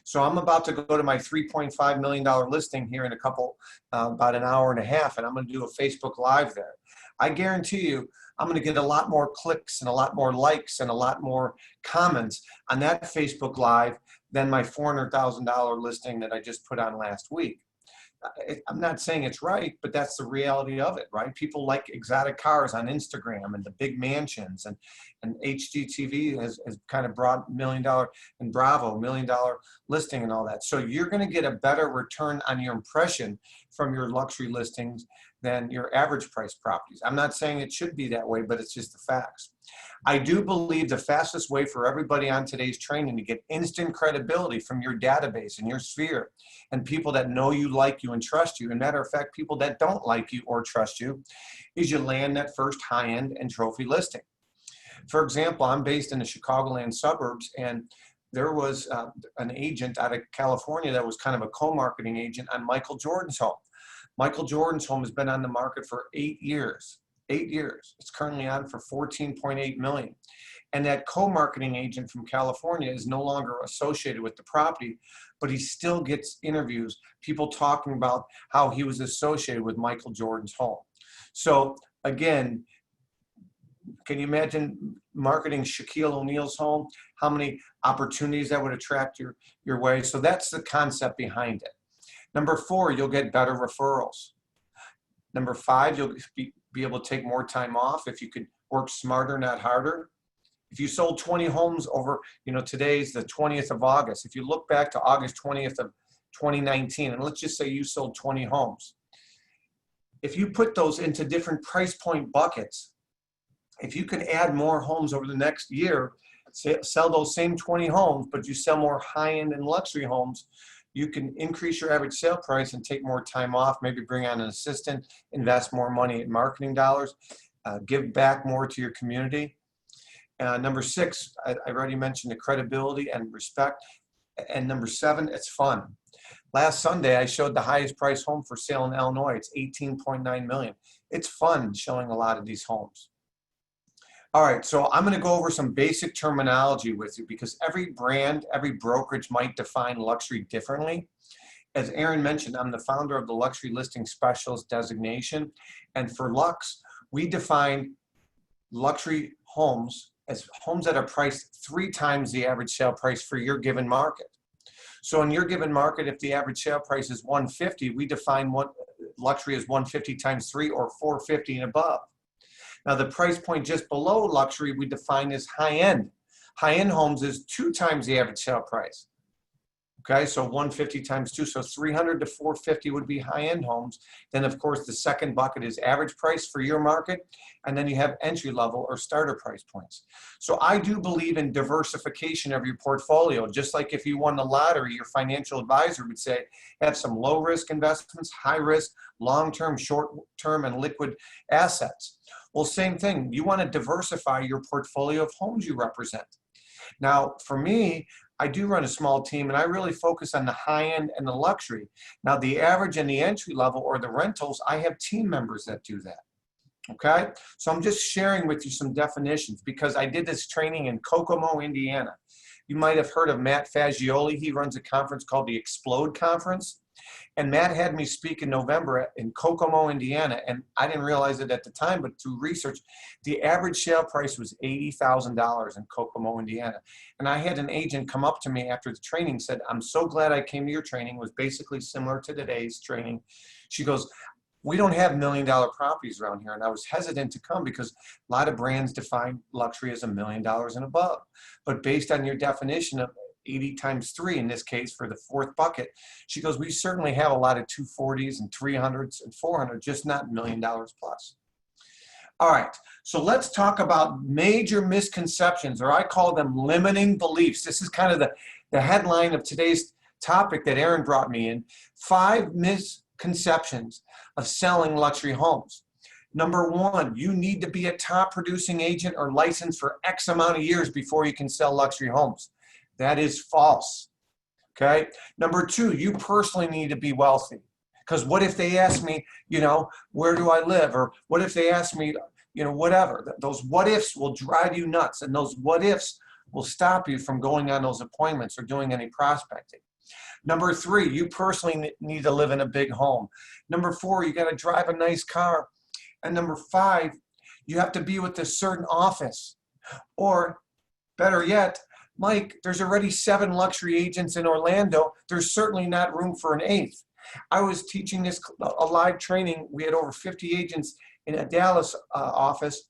So I'm about to go to my $3.5 million listing here in about an hour and a half, and I'm going to do a Facebook Live there. I guarantee you, I'm going to get a lot more clicks and a lot more likes and a lot more comments on that Facebook Live than my $400,000 listing that I just put on last week. I'm not saying it's right, but that's the reality of it, right? People like exotic cars on Instagram and the big mansions, and HGTV has kind of brought $1 million and Bravo $1 million listing and all that. So you're going to get a better return on your impression from your luxury listings than your average price properties. I'm not saying it should be that way, but it's just the facts. I do believe the fastest way for everybody on today's training to get instant credibility from your database and your sphere and people that know you, like you, and trust you, and matter of fact, people that don't like you or trust you, is you land that first high-end and trophy listing. For example, I'm based in the Chicagoland suburbs, and there was an agent out of California that was kind of a co-marketing agent on Michael Jordan's home. Michael Jordan's home has been on the market for 8 years. 8 years. It's currently on for $14.8 million. And that co-marketing agent from California is no longer associated with the property, but he still gets interviews, people talking about how he was associated with Michael Jordan's home. So again, can you imagine marketing Shaquille O'Neal's home? How many opportunities that would attract your way? So that's the concept behind it. Number 4, you'll get better referrals. Number 5, you'll be able to take more time off if you could work smarter, not harder. If you sold 20 homes over, today's the 20th of August. If you look back to August 20th of 2019, and let's just say you sold 20 homes. If you put those into different price point buckets, if you can add more homes over the next year, sell those same 20 homes, but you sell more high-end and luxury homes, you can increase your average sale price and take more time off, maybe bring on an assistant, invest more money in marketing dollars, give back more to your community. Number 6, I already mentioned the credibility and respect. And number 7, it's fun. Last Sunday, I showed the highest price home for sale in Illinois. It's $18.9 million. It's fun showing a lot of these homes. All right, so I'm going to go over some basic terminology with you because every brand, every brokerage might define luxury differently. As Aaron mentioned, I'm the founder of the Luxury Listing Specialist designation. And for Lux, we define luxury homes as homes that are priced 3 times the average sale price for your given market. So in your given market, if the average sale price is $150, we define what luxury is 150 times 3 or 450 and above. Now the price point just below luxury we define as high-end. High-end homes is 2 times the average sale price. Okay, so 150 times 2, so 300 to 450 would be high-end homes. Then of course the second bucket is average price for your market, and then you have entry level or starter price points. So I do believe in diversification of your portfolio. Just like if you won the lottery, your financial advisor would say, have some low risk investments, high risk, long-term, short-term, and liquid assets. Well, same thing, you want to diversify your portfolio of homes you represent. Now, for me, I do run a small team and I really focus on the high end and the luxury. Now, the average and the entry level or the rentals, I have team members that do that. Okay, so I'm just sharing with you some definitions because I did this training in Kokomo, Indiana. You might have heard of Matt Fagioli. He runs a conference called the Explode Conference. And Matt had me speak in November in Kokomo, Indiana, and I didn't realize it at the time, but through research, the average sale price was $80,000 in Kokomo, Indiana. And I had an agent come up to me after the training, said, I'm so glad I came to your training. It was basically similar to today's training. She goes, we don't have $1 million properties around here. And I was hesitant to come because a lot of brands define luxury as $1 million and above. But based on your definition of 80 times 3 in this case for the 4th bucket, she goes, we certainly have a lot of 240s and 300s and 400, just not $1 million plus. All right, so let's talk about major misconceptions, or I call them limiting beliefs. This is kind of the headline of today's topic that Aaron brought me in. 5 misconceptions of selling luxury homes. Number one, you need to be a top producing agent or licensed for X amount of years before you can sell luxury homes. That is false. Okay. Number two, you personally need to be wealthy. Because what if they ask me, you know, where do I live? Or what if they ask me, you know, whatever. Those what ifs will drive you nuts. And those what ifs will stop you from going on those appointments or doing any prospecting. Number three, you personally need to live in a big home. Number four, you got to drive a nice car. And number five, you have to be with a certain office. Or better yet, Mike, there's already 7 luxury agents in Orlando. There's certainly not room for an 8th. I was teaching this a live training. We had over 50 agents in a Dallas office,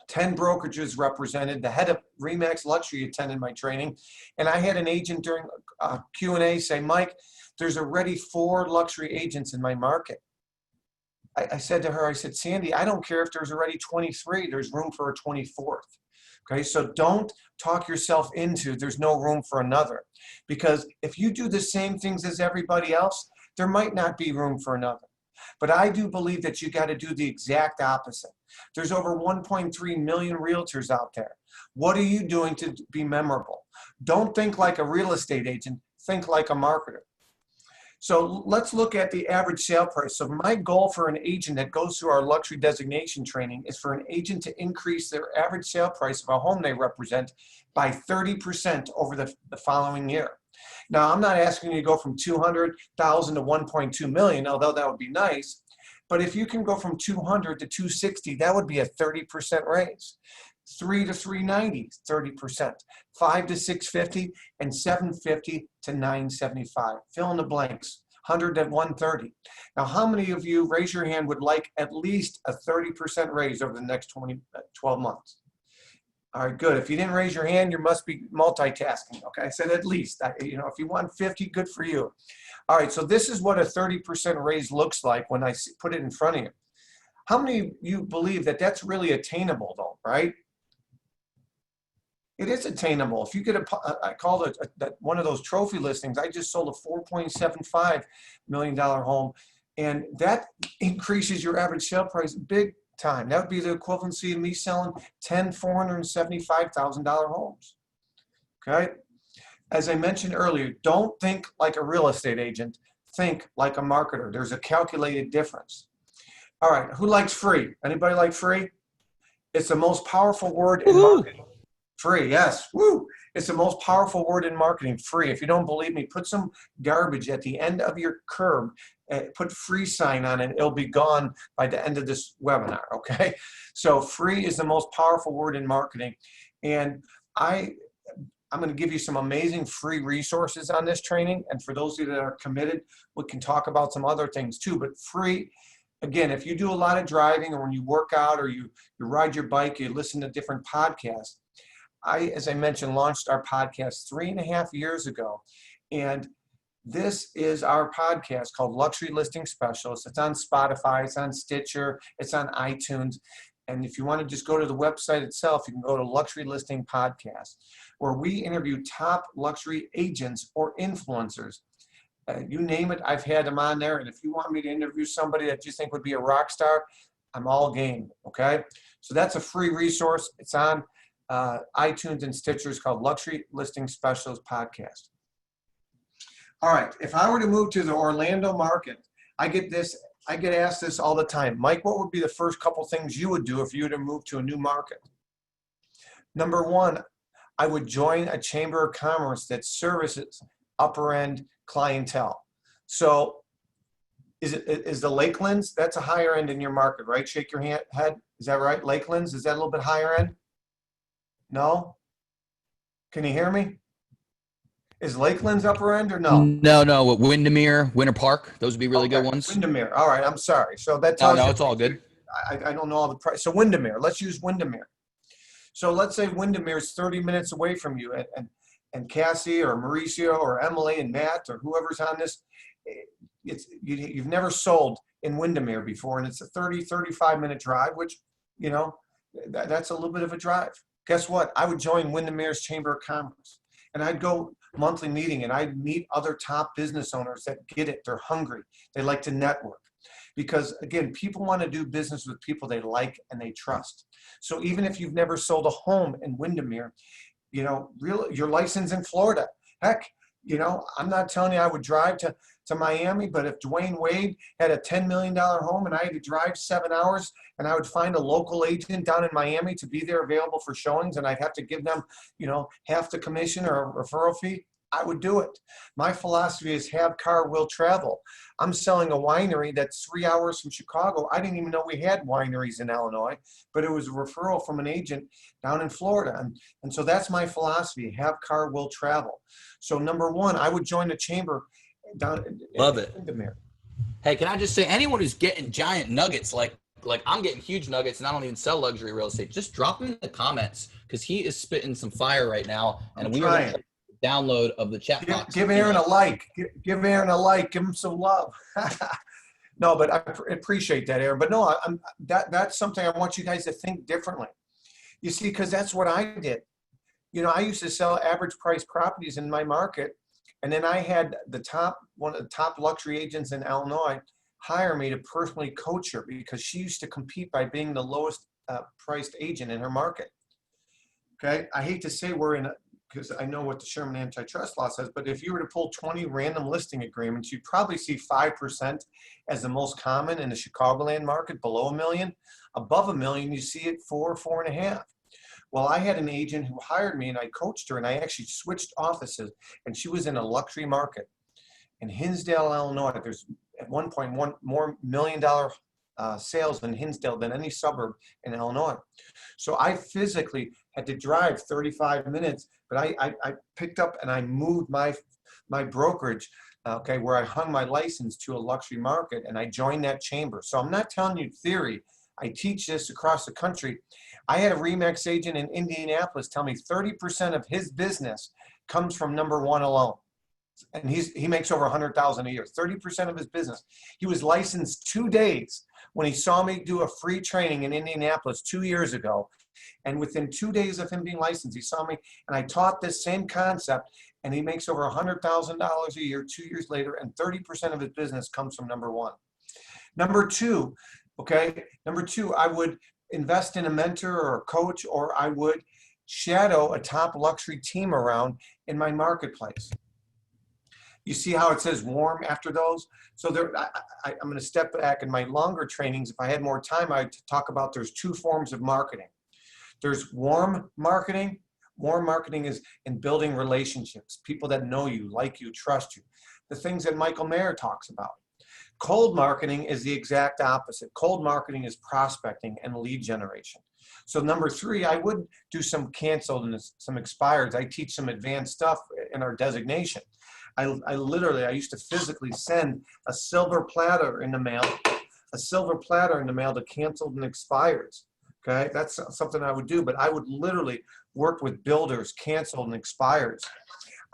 10 brokerages represented. The head of Remax Luxury attended my training. And I had an agent during Q&A say, Mike, there's already 4 luxury agents in my market. I said to her, I said, Sandy, I don't care if there's already 23. There's room for a 24th. Okay, so don't talk yourself into there's no room for another. Because if you do the same things as everybody else, there might not be room for another. But I do believe that you got to do the exact opposite. There's over 1.3 million realtors out there. What are you doing to be memorable? Don't think like a real estate agent, think like a marketer. So let's look at the average sale price. So my goal for an agent that goes through our luxury designation training is for an agent to increase their average sale price of a home they represent by 30% over the following year. Now, I'm not asking you to go from 200,000 to 1.2 million, although that would be nice. But if you can go from 200 to 260, that would be a 30% raise. 3 to 390, 30%. 5 to 650, and 750 to 975. Fill in the blanks. 100 to 130. Now, how many of you, raise your hand, would like at least a 30% raise over the next 12 months? All right, good. If you didn't raise your hand, you must be multitasking. Okay, I said at least. You know, if you want 50, good for you. All right, so this is what a 30% raise looks like when I put it in front of you. How many of you believe that that's really attainable, though, right? It is attainable. If you get I called it one of those trophy listings. I just sold a $4.75 million home, and that increases your average sale price big time. That would be the equivalency of me selling 10 $475,000 homes. Okay. As I mentioned earlier, don't think like a real estate agent. Think like a marketer. There's a calculated difference. All right. Who likes free? Anybody like free? It's the most powerful word in marketing. Free, yes. Woo! It's the most powerful word in marketing, free. If you don't believe me, put some garbage at the end of your curb, put free sign on it, it'll be gone by the end of this webinar, okay? So free is the most powerful word in marketing. And I'm going to give you some amazing free resources on this training. And for those of you that are committed, we can talk about some other things too. But free, again, if you do a lot of driving, or when you work out, or you ride your bike, you listen to different podcasts. As I mentioned, launched our podcast 3.5 years ago. And this is our podcast called Luxury Listing Specialists. It's on Spotify, it's on Stitcher, it's on iTunes. And if you want to just go to the website itself, you can go to Luxury Listing Podcast, where we interview top luxury agents or influencers. You name it, I've had them on there. And if you want me to interview somebody that you think would be a rock star, I'm all game, okay? So that's a free resource. It's on iTunes and Stitcher. Is called Luxury Listing Specialist Podcast. All right, if I were to move to the Orlando market, I get asked this all the time. Mike, what would be the first couple things you would do if you were to move to a new market? Number one, I would join a chamber of commerce that services upper end clientele. So is the Lakelands, that's a higher end in your market, right? Shake your head. Is that right? Lakelands, is that a little bit higher end? No? Can you hear me? Is Lakeland's upper end or no? No. Windermere, Winter Park. Those would be really good ones. Windermere. All right. I'm sorry. So that tells you. No, it's all good. I don't know all the price. So Windermere. Let's use Windermere. So let's say Windermere is 30 minutes away from you, and Cassie or Mauricio or Emily and Matt or whoever's on this, you've never sold in Windermere before, and it's a 35 minute drive, which, you know, that's a little bit of a drive. Guess what? I would join Windermere's Chamber of Commerce, and I'd go monthly meeting, and I'd meet other top business owners that get it. They're hungry. They like to network. because again, people want to do business with people they like and they trust. So even if you've never sold a home in Windermere, you know, you're licensed in Florida. Heck, you know, I'm not telling you I would drive to Miami, but if Dwayne Wade had a $10 million home and I had to drive 7 hours and I would find a local agent down in Miami to be there available for showings and I'd have to give them, you know, half the commission or a referral fee, I would do it. My philosophy is have car, will travel. I'm selling a winery that's 3 hours from Chicago. I didn't even know we had wineries in Illinois, but it was a referral from an agent down in Florida. And so that's my philosophy, have car, will travel. So number one, I would join the chamber down. Love it. Windermere. Hey, can I just say, anyone who's getting giant nuggets, like I'm getting huge nuggets and I don't even sell luxury real estate, just drop them in the comments because he is spitting some fire right now. And we are going to download of the chat box. Give Aaron a like. Give Aaron a like. Give him some love. No, but I appreciate that, Aaron. But no, that's something I want you guys to think differently. You see, because that's what I did. You know, I used to sell average price properties in my market, and then I had one of the top luxury agents in Illinois hire me to personally coach her because she used to compete by being the lowest priced agent in her market. Okay, I hate to say we're in because I know what the Sherman antitrust law says, but if you were to pull 20 random listing agreements, you'd probably see 5% as the most common in the Chicagoland market, below $1 million. Above $1 million, you see it 4, 4.5. Well, I had an agent who hired me and I coached her and I actually switched offices and she was in a luxury market. In Hinsdale, Illinois, there's at one point more $1 million sales in Hinsdale than any suburb in Illinois. So I physically had to drive 35 minutes, but I picked up and I moved my brokerage, okay, where I hung my license to a luxury market and I joined that chamber. So I'm not telling you theory. I teach this across the country. I had a RE/MAX agent in Indianapolis tell me 30% of his business comes from number one alone. And he makes over $100,000 a year, 30% of his business. He was licensed 2 days when he saw me do a free training in Indianapolis 2 years ago. And within 2 days of him being licensed, he saw me and I taught this same concept and he makes over $100,000 a year 2 years later, and 30% of his business comes from number one. Number two, okay, I would invest in a mentor or a coach, or I would shadow a top luxury team around in my marketplace. You see how it says warm after those? So I'm going to step back in my longer trainings. If I had more time, I'd talk about there's two forms of marketing. There's warm marketing. Warm marketing is in building relationships, people that know you, like you, trust you. The things that Michael Maher talks about. Cold marketing is the exact opposite. Cold marketing is prospecting and lead generation. So number three, I would do some canceled and some expireds. I teach some advanced stuff in our designation. I used to physically send a silver platter in the mail, to canceled and expireds. Okay, that's something I would do, but I would literally work with builders, canceled and expireds.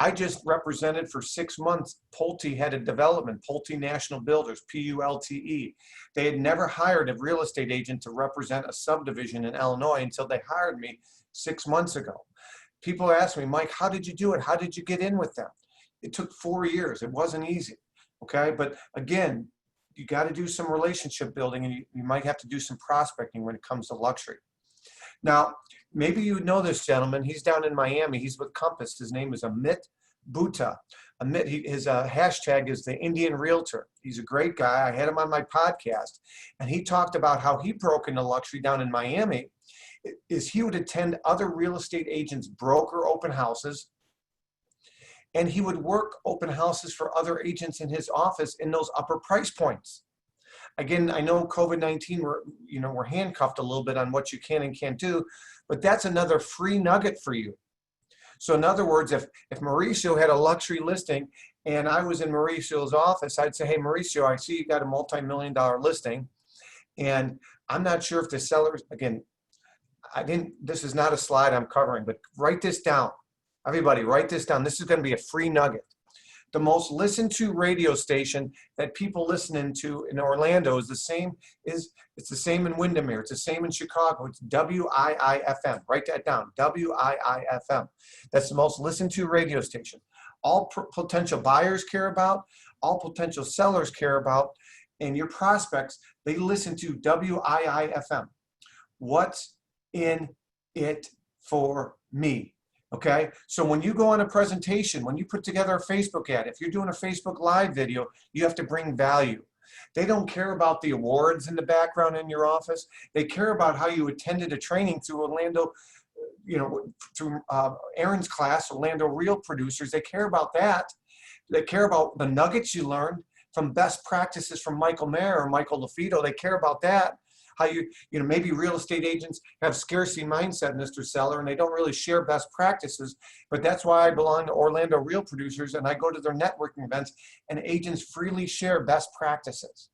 I just represented for 6 months Pulte Head of Development, Pulte National Builders, Pulte. They had never hired a real estate agent to represent a subdivision in Illinois until they hired me 6 months ago. People ask me, Mike, how did you do it? How did you get in with them? It took 4 years. It wasn't easy, okay? But again, you got to do some relationship building, and you might have to do some prospecting when it comes to luxury. Now, maybe you know this gentleman. He's down in Miami. He's with Compass. His name is Amit Bhutta. Amit, his hashtag is the Indian Realtor. He's a great guy. I had him on my podcast, and he talked about how he broke into luxury down in Miami. Is he would attend other real estate agents' broker open houses, and he would work open houses for other agents in his office in those upper price points. Again, I know COVID-19, we're handcuffed a little bit on what you can and can't do, but that's another free nugget for you. So in other words, if Mauricio had a luxury listing and I was in Mauricio's office, I'd say, hey, Mauricio, I see you got a multi-million-dollar listing, and I'm not sure if the sellers, again, this is not a slide I'm covering, but write this down. Everybody, write this down. This is going to be a free nugget. The most listened to radio station that people listening to in Orlando is the same. It's the same in Windermere. It's the same in Chicago. It's WIIFM. Write that down. WIIFM. That's the most listened to radio station. All potential buyers care about. All potential sellers care about and your prospects, they listen to WIIFM. What's in it for me? Okay, so when you go on a presentation, when you put together a Facebook ad, if you're doing a Facebook Live video, you have to bring value. They don't care about the awards in the background in your office. They care about how you attended a training through Orlando, through Aaron's class, Orlando Real Producers. They care about that. They care about the nuggets you learned from best practices from Michael Maher or Michael LaFido. They care about that. How maybe real estate agents have scarcity mindset, Mr. Seller, and they don't really share best practices. But that's why I belong to Orlando Real Producers, and I go to their networking events, and agents freely share best practices.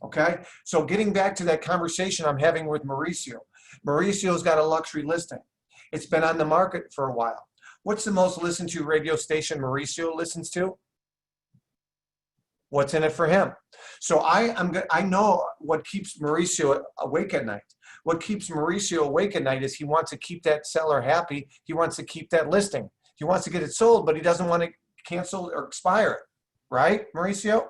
Okay, so getting back to that conversation I'm having with Mauricio. Mauricio's got a luxury listing. It's been on the market for a while. What's the most listened to radio station Mauricio listens to? What's in it for him? So I know what keeps Mauricio awake at night. What keeps Mauricio awake at night is he wants to keep that seller happy. He wants to keep that listing. He wants to get it sold, but he doesn't want to cancel or expire it. Right, Mauricio?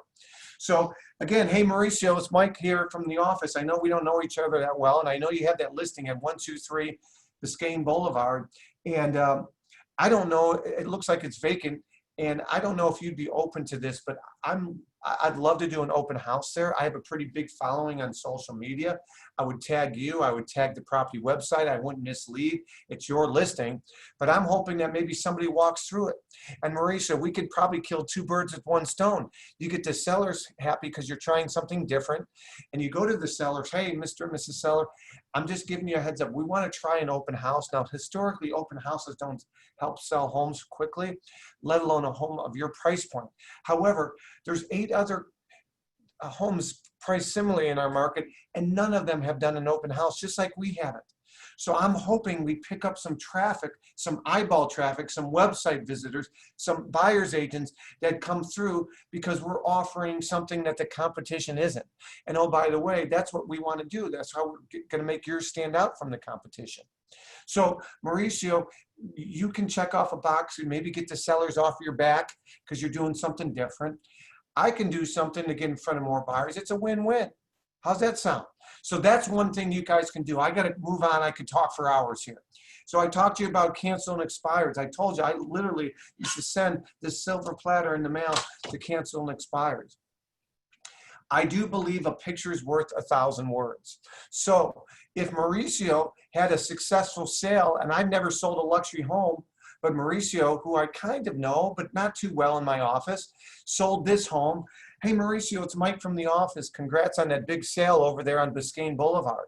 So again, hey, Mauricio, it's Mike here from the office. I know we don't know each other that well, and I know you have that listing at 123 Biscayne Boulevard. And I don't know, it looks like it's vacant. And I don't know if you'd be open to this, but I'd love to do an open house there. I have a pretty big following on social media. I would tag you. I would tag the property website. I wouldn't mislead. It's your listing. But I'm hoping that maybe somebody walks through it. And Mauricio, we could probably kill two birds with one stone. You get the sellers happy because you're trying something different. And you go to the sellers, hey, Mr. and Mrs. Seller, I'm just giving you a heads up. We want to try an open house. Now, historically, open houses don't help sell homes quickly, let alone a home of your price point. However, there's 8 other homes priced similarly in our market, and none of them have done an open house, just like we haven't. So I'm hoping we pick up some traffic, some eyeball traffic, some website visitors, some buyer's agents that come through because we're offering something that the competition isn't. And oh, by the way, that's what we want to do. That's how we're going to make yours stand out from the competition. So Mauricio, you can check off a box and maybe get the sellers off your back because you're doing something different. I can do something to get in front of more buyers. It's a win-win. How's that sound? So that's one thing you guys can do. I got to move on. I could talk for hours here. So I talked to you about cancel and expires. I told you I literally used to send this silver platter in the mail to cancel and expires. I do believe a picture is worth 1,000 words. So if Mauricio had a successful sale, and I've never sold a luxury home, but Mauricio, who I kind of know, but not too well in my office, sold this home. Hey, Mauricio, it's Mike from the office. Congrats on that big sale over there on Biscayne Boulevard.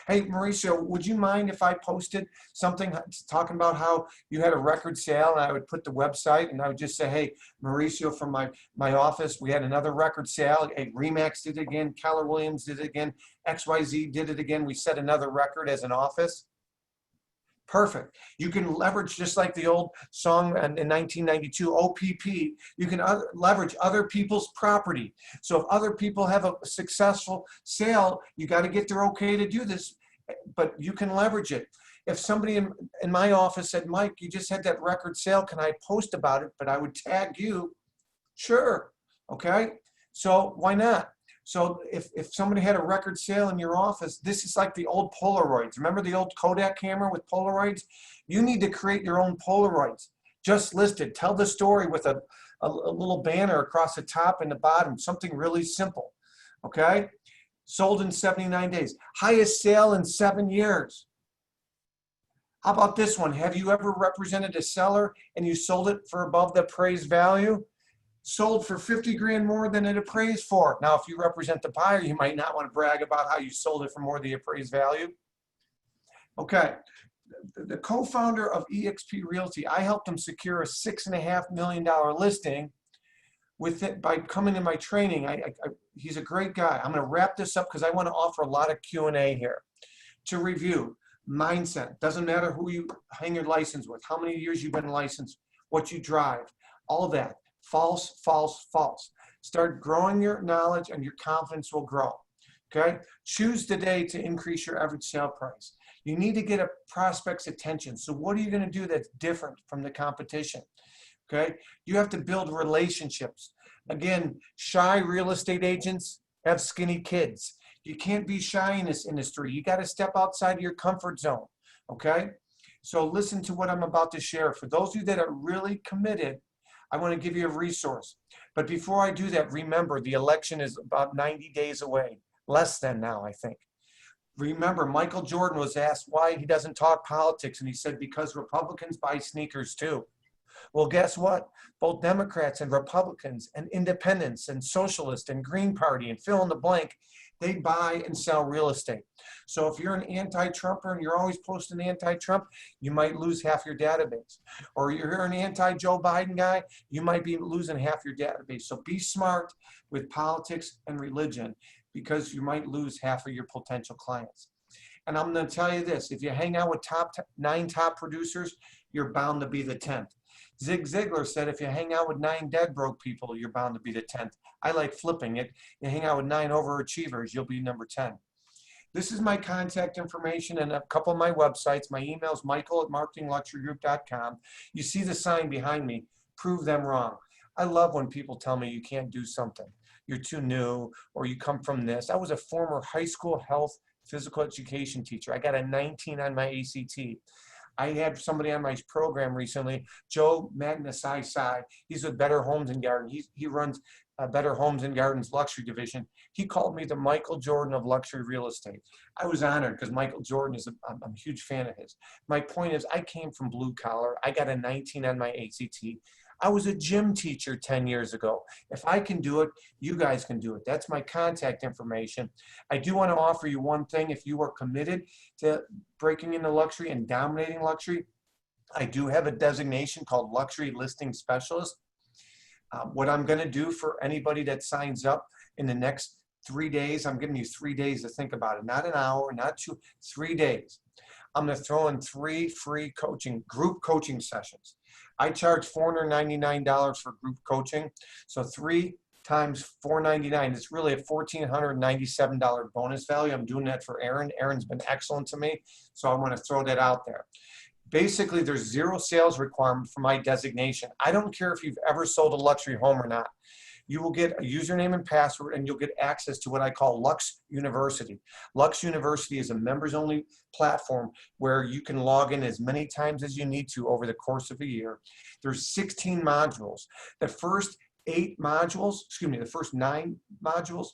Hey, Mauricio, would you mind if I posted something talking about how you had a record sale, and I would put the website, and I would just say, hey, Mauricio from my office, we had another record sale. Hey, Remax did it again. Keller Williams did it again. XYZ did it again. We set another record as an office. Perfect. You can leverage, just like the old song in 1992, OPP, you can leverage other people's property. So if other people have a successful sale, you got to get their okay to do this, but you can leverage it. If somebody in my office said, Mike, you just had that record sale, can I post about it? But I would tag you. Sure. Okay. So why not? So if somebody had a record sale in your office, this is like the old Polaroids. Remember the old Kodak camera with Polaroids? You need to create your own Polaroids. Just listed. Tell the story with a little banner across the top and the bottom. Something really simple. Okay? Sold in 79 days. Highest sale in 7 years. How about this one? Have you ever represented a seller and you sold it for above the appraised value? Sold for 50 grand more than it appraised for. Now, if you represent the buyer, you might not want to brag about how you sold it for more than the appraised value. Okay. The co-founder of eXp Realty, I helped him secure a $6.5 million listing with it by coming to my training. He's a great guy. I'm going to wrap this up because I want to offer a lot of Q&A here. To review, mindset. Doesn't matter who you hang your license with, how many years you've been licensed, what you drive, all that. False, false, false. Start growing your knowledge and your confidence will grow. Okay? Choose today to increase your average sale price. You need to get a prospect's attention. So what are you going to do that's different from the competition? Okay? You have to build relationships. Again, shy real estate agents have skinny kids. You can't be shy in this industry. You got to step outside of your comfort zone, okay? So listen to what I'm about to share. For those of you that are really committed, I want to give you a resource. But before I do that, remember the election is about 90 days away, less than now, I think. Remember, Michael Jordan was asked why he doesn't talk politics, and he said, because Republicans buy sneakers too. Well, guess what? Both Democrats and Republicans and independents and socialists and Green Party and fill in the blank, they buy and sell real estate. So if you're an anti-Trumper and you're always posting anti-Trump, you might lose half your database. Or you're an anti-Joe Biden guy, you might be losing half your database. So be smart with politics and religion, because you might lose half of your potential clients. And I'm going to tell you this, if you hang out with 9 top producers, you're bound to be the 10th. Zig Ziglar said, if you hang out with 9 dead broke people, you're bound to be the 10th. I like flipping it. You hang out with 9 overachievers, you'll be number 10. This is my contact information and a couple of my websites. My email is michael@marketingluxurygroup.com. You see the sign behind me, prove them wrong. I love when people tell me you can't do something. You're too new, or you come from this. I was a former high school health physical education teacher. I got a 19 on my ACT. I had somebody on my program recently, Joe Magnusai. He's with Better Homes and Gardens. He runs Better Homes and Gardens luxury division. He called me the Michael Jordan of luxury real estate. I was honored because Michael Jordan I'm a huge fan of his. My point is, I came from blue collar. I got a 19 on my ACT. I was a gym teacher 10 years ago. If I can do it, you guys can do it. That's my contact information. I do want to offer you one thing. If you are committed to breaking into luxury and dominating luxury, I do have a designation called Luxury Listing Specialist. What I'm going to do for anybody that signs up in the next 3 days, I'm giving you 3 days to think about it. Not an hour, not 2, 3 days. I'm going to throw in 3 free group coaching sessions. I charge $499 for group coaching. So 3 times $499 is really a $1,497 bonus value. I'm doing that for Aaron. Aaron's been excellent to me, so I want to throw that out there. Basically, there's 0 sales requirement for my designation. I don't care if you've ever sold a luxury home or not. You will get a username and password, and you'll get access to what I call Lux University. Lux University is a members-only platform where you can log in as many times as you need to over the course of a year. There's 16 modules. The first 8 modules, the first 9 modules,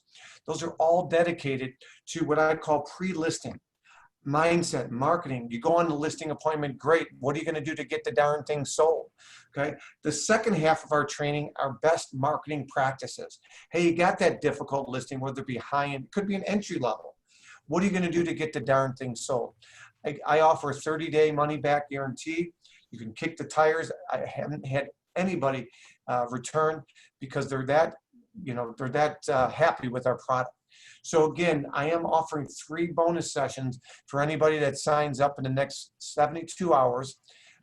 those are all dedicated to what I call pre-listing. Mindset, marketing. You go on the listing appointment, great. What are you going to do to get the darn thing sold? Okay. The second half of our training are best marketing practices. Hey, you got that difficult listing, whether it be high-end, could be an entry level. What are you going to do to get the darn thing sold? I offer a 30-day money-back guarantee. You can kick the tires. I haven't had anybody return because they're that happy with our product. So again, I am offering 3 bonus sessions for anybody that signs up in the next 72 hours.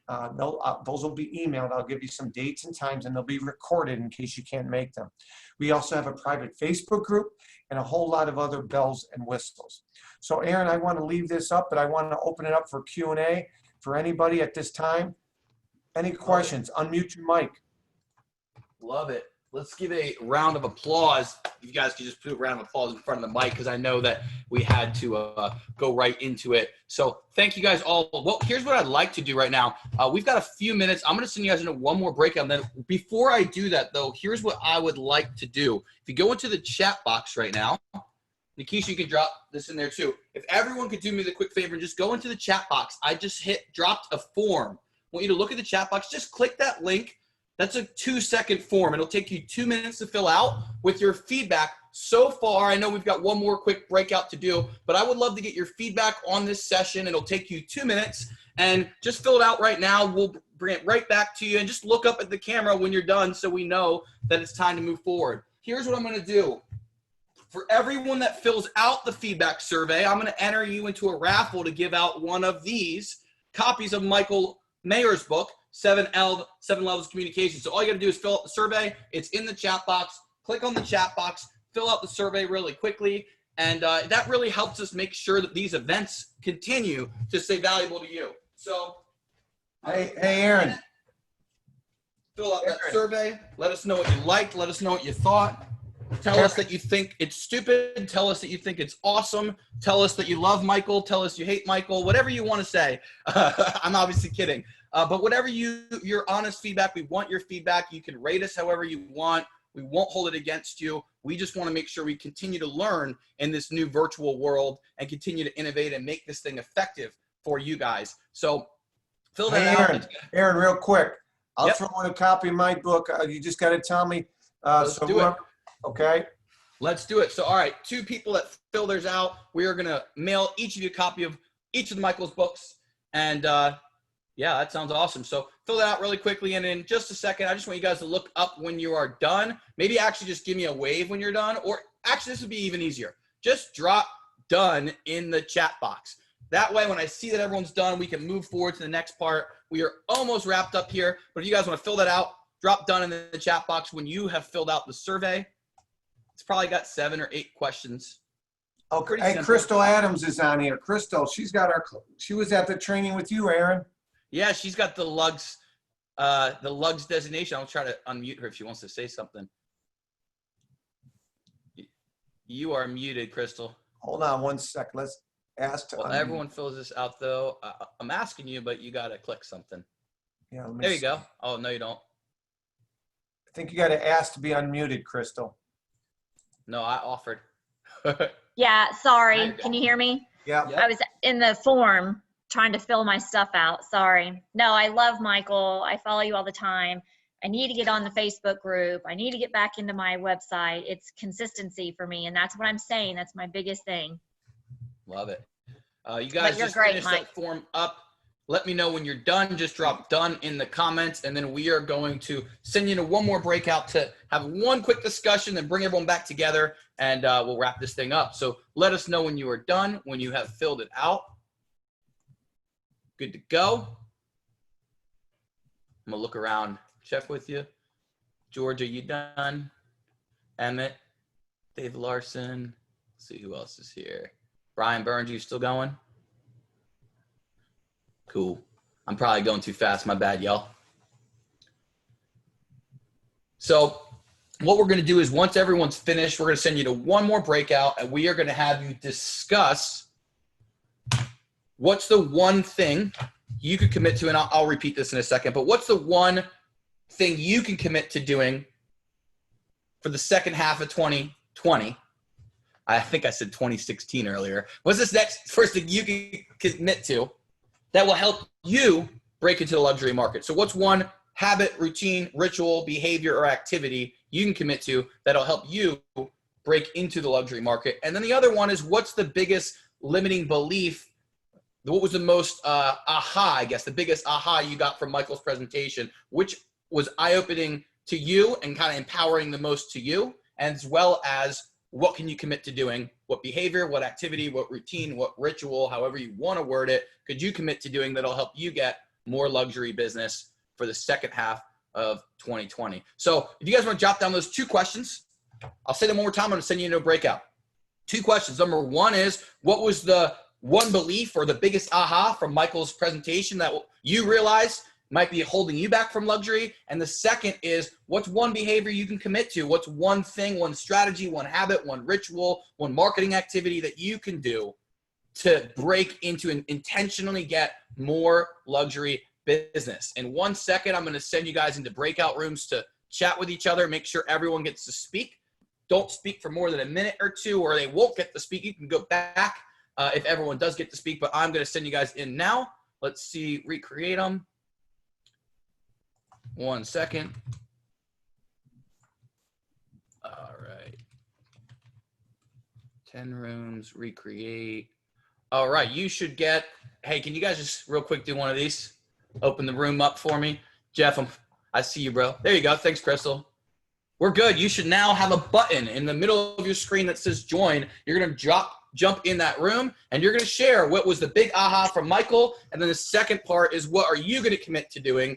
Those will be emailed. I'll give you some dates and times, and they'll be recorded in case you can't make them. We also have a private Facebook group and a whole lot of other bells and whistles. So Aaron, I want to leave this up, but I want to open it up for Q&A for anybody at this time. Any questions? Unmute your mic. Love it. Let's give a round of applause. You guys can just put a round of applause in front of the mic because I know that we had to go right into it. So thank you guys all. Well, here's what I'd like to do right now. We've got a few minutes. I'm going to send you guys into one more breakout. And then before I do that, though, here's what I would like to do. If you go into the chat box right now, Nikisha, you can drop this in there too. If everyone could do me the quick favor and just go into the chat box. I just dropped a form. I want you to look at the chat box. Just click that link. That's a 2-second form. It'll take you 2 minutes to fill out with your feedback. So far, I know we've got one more quick breakout to do, but I would love to get your feedback on this session. It'll take you 2 minutes, and just fill it out right now. We'll bring it right back to you, and just look up at the camera when you're done so we know that it's time to move forward. Here's what I'm going to do. For everyone that fills out the feedback survey, I'm going to enter you into a raffle to give out one of these copies of Michael Maher's book, 7 Levels of Communication. So all you got to do is fill out the survey. It's in the chat box. Click on the chat box, fill out the survey really quickly, and that really helps us make sure that these events continue to stay valuable to you. So, hey, Aaron. Fill out that survey. Let us know what you liked. Let us know what you thought. Tell us that you think it's stupid. Tell us that you think it's awesome. Tell us that you love Michael. Tell us you hate Michael. Whatever you want to say. I'm obviously kidding. But whatever your honest feedback, we want your feedback. You can rate us however you want. We won't hold it against you. We just want to make sure we continue to learn in this new virtual world and continue to innovate and make this thing effective for you guys. So fill that out. Aaron, real quick. I'll Yep. throw in a copy of my book. You just got to tell me. Let's do it. Okay. Let's do it. So, all right, 2 people that fill theirs out. We are going to mail each of you a copy of each of Michael's books. And yeah, that sounds awesome. So fill that out really quickly. And in just a second, I just want you guys to look up when you are done. Maybe actually just give me a wave when you're done. Or actually, this would be even easier. Just drop done in the chat box. That way, when I see that everyone's done, we can move forward to the next part. We are almost wrapped up here. But if you guys want to fill that out, drop done in the chat box when you have filled out the survey. It's probably got 7 or 8 questions. Oh, hey, Crystal Adams is on here. Crystal, she was at the training with you, Aaron. Yeah, she's got the lugs designation. I'll try to unmute her if she wants to say something. You are muted, Crystal. Hold on one sec. Let's ask to Well, unmute. everyone fills this out, though. I'm asking you, but you got to click something. Yeah, There you go. Oh, no, you don't. I think you got to ask to be unmuted, Crystal. No, I offered. Yeah, sorry. Can you hear me? Yeah. I was in the form trying to fill my stuff out. Sorry. No, I love Michael. I follow you all the time. I need to get on the Facebook group. I need to get back into my website. It's consistency for me, and that's what I'm saying. That's my biggest thing. Love it. You guys just great, finish Mike. that form up. Let me know when you're done. Just drop done in the comments, and then we are going to send you to one more breakout to have one quick discussion and bring everyone back together, and we'll wrap this thing up. So let us know when you are done, when you have filled it out. Good to go. I'm going to look around, check with you. George, are you done? Emmett, Dave Larson. Let's see who else is here. Brian Burns, you still going? Cool. I'm probably going too fast. My bad, y'all. So what we're going to do is once everyone's finished, we're going to send you to one more breakout, and we are going to have you discuss what's the one thing you could commit to, and I'll repeat this in a second, but what's the one thing you can commit to doing for the second half of 2020? I think I said 2016 earlier. What's this next first thing you can commit to that will help you break into the luxury market? So what's one habit, routine, ritual, behavior, or activity you can commit to that'll help you break into the luxury market? And then the other one is, what's the biggest limiting belief? What was the most aha, I guess, the biggest aha you got from Michael's presentation? Which was eye-opening to you and kind of empowering the most to you, as well as what can you commit to doing? What behavior, what activity, what routine, what ritual, however you want to word it, could you commit to doing that'll help you get more luxury business for the second half of 2020? So if you guys want to jot down those 2 questions, I'll say them one more time. I'm going to send you into a breakout. 2 questions. Number 1 is, what was the one belief or the biggest aha from Michael's presentation that you realized might be holding you back from luxury? And the second is, what's one behavior you can commit to? What's one thing, one strategy, one habit, one ritual, one marketing activity that you can do to break into and intentionally get more luxury business? In 1 second, I'm going to send you guys into breakout rooms to chat with each other, make sure everyone gets to speak. Don't speak for more than a minute or 2, or they won't get to speak. You can go back if everyone does get to speak, but I'm going to send you guys in now. Let's see, recreate them. 1 second. All right. 10 rooms, recreate. All right, you should get, hey, can you guys just real quick do one of these? Open the room up for me. Jeff, I see you, bro. There you go. Thanks, Crystal. We're good. You should now have a button in the middle of your screen that says join. You're going to jump in that room, and you're going to share what was the big aha from Michael. And then the second part is, what are you going to commit to doing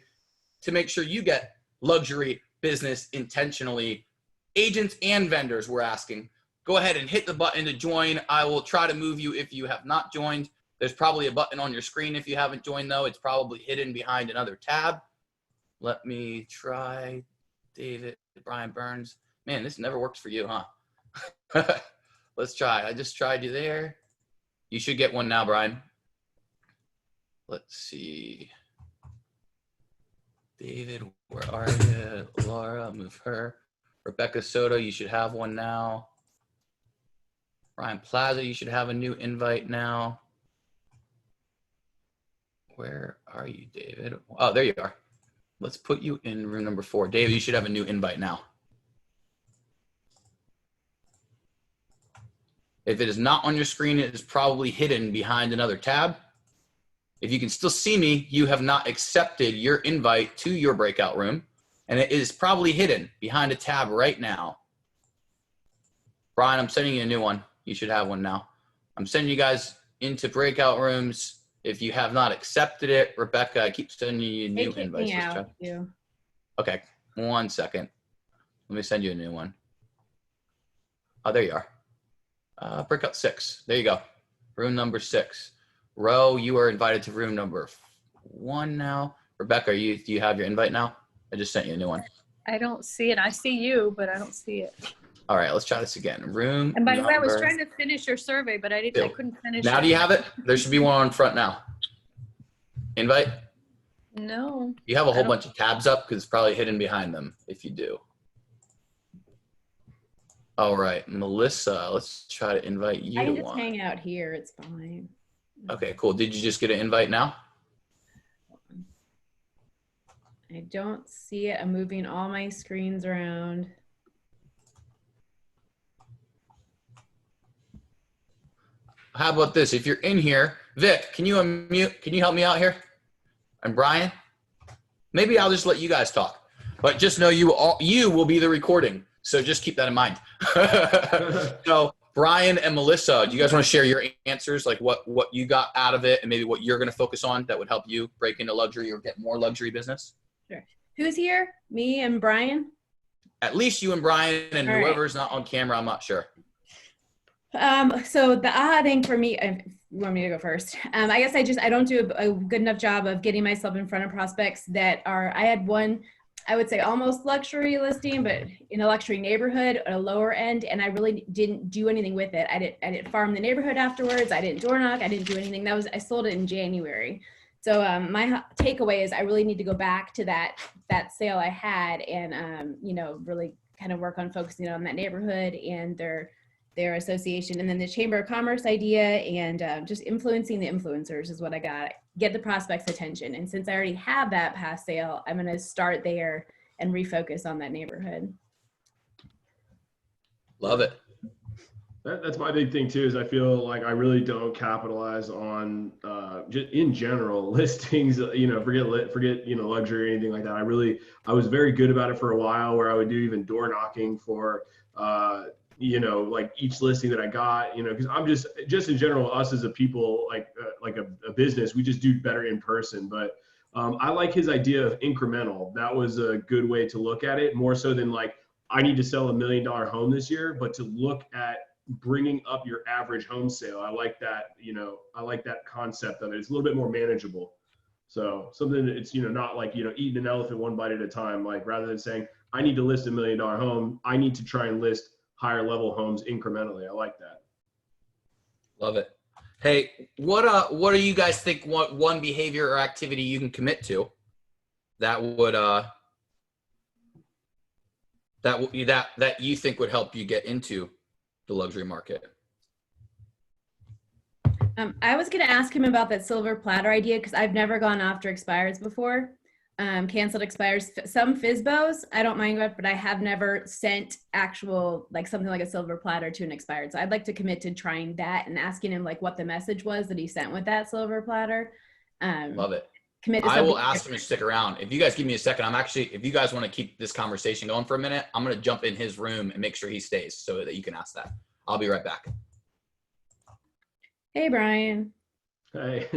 to make sure you get luxury business intentionally? Agents and vendors, we're asking. Go ahead and hit the button to join. I will try to move you if you have not joined. There's probably a button on your screen if you haven't joined, though. It's probably hidden behind another tab. Let me try David, Brian Burns. Man, this never works for you, huh? Let's try. I just tried you there. You should get one now, Brian. Let's see. David, where are you? Laura, move her. Rebecca Soto, you should have one now. Ryan Plaza, you should have a new invite now. Where are you, David? Oh, there you are. Let's put you in room number 4. David, you should have a new invite now. If it is not on your screen, it is probably hidden behind another tab. If you can still see me, you have not accepted your invite to your breakout room, and it is probably hidden behind a tab right now. Brian, I'm sending you a new one. You should have one now. I'm sending you guys into breakout rooms. If you have not accepted it, Rebecca, I keep sending you new invites. Okay, 1 second. Let me send you a new one. Oh, there you are. Breakout 6. There you go. Room number 6. Ro, you are invited to room number 1 now. Rebecca, do you have your invite now? I just sent you a new one. I don't see it. I see you, but I don't see it. All right, let's try this again. Room. And by the way, I was trying to finish your survey, but I couldn't finish it. Now do you have it? There should be one on front now. Invite? No. You have a whole bunch of tabs up because it's probably hidden behind them if you do. All right, Melissa, let's try to invite you I to can just one. hang out here. It's fine. Okay, cool. Did you just get an invite now? I don't see it. I'm moving all my screens around. How about this? If you're in here, Vic, can you unmute? Can you help me out here? And Brian? Maybe I'll just let you guys talk. But just know you will be the recording. So just keep that in mind. So Brian and Melissa, do you guys want to share your answers, like what you got out of it and maybe what you're going to focus on that would help you break into luxury or get more luxury business? Sure. Who's here? Me and Brian? At least you and Brian, and All right. whoever's not on camera, I'm not sure. So the aha thing for me, you want me to go first? I guess I don't do a good enough job of getting myself in front of prospects that are, I had one, I would say almost luxury listing, but in a luxury neighborhood at a lower end. And I really didn't do anything with it. I didn't farm the neighborhood afterwards. I didn't door knock. I didn't do anything. I sold it in January. So my takeaway is I really need to go back to that sale I had and, really kind of work on focusing on that neighborhood and their association. And then the Chamber of Commerce idea and just influencing the influencers is what I got. Get the prospect's attention. And since I already have that past sale, I'm going to start there and refocus on that neighborhood. Love it. That's my big thing too, is I feel like I really don't capitalize on just in general listings, forget luxury or anything like that. I was very good about it for a while, where I would do even door knocking for like each listing that I got, because I'm just in general, us as a people, like a business, we just do better in person. But I like his idea of incremental. That was a good way to look at it, more so than like, I need to sell $1 million home this year, but to look at bringing up your average home sale. I like that, I like that concept of it. It's a little bit more manageable. So something that it's, not like, eating an elephant one bite at a time. Like, rather than saying, I need to list $1 million home, I need to try and list higher level homes incrementally. I like that. Love it. Hey, what do you guys think one behavior or activity you can commit to that would that you think would help you get into the luxury market? I was going to ask him about that silver platter idea, because I've never gone after expires before. Canceled expires, some FSBOs, I don't mind that, but I have never sent actual, like something like a silver platter to an expired. So I'd like to commit to trying that and asking him like what the message was that he sent with that silver platter. Love it. Commit to I will something ask him to stick around. If you guys give me a second, if you guys want to keep this conversation going for a minute, I'm going to jump in his room and make sure he stays so that you can ask that. I'll be right back. Hey, Brian. Hey.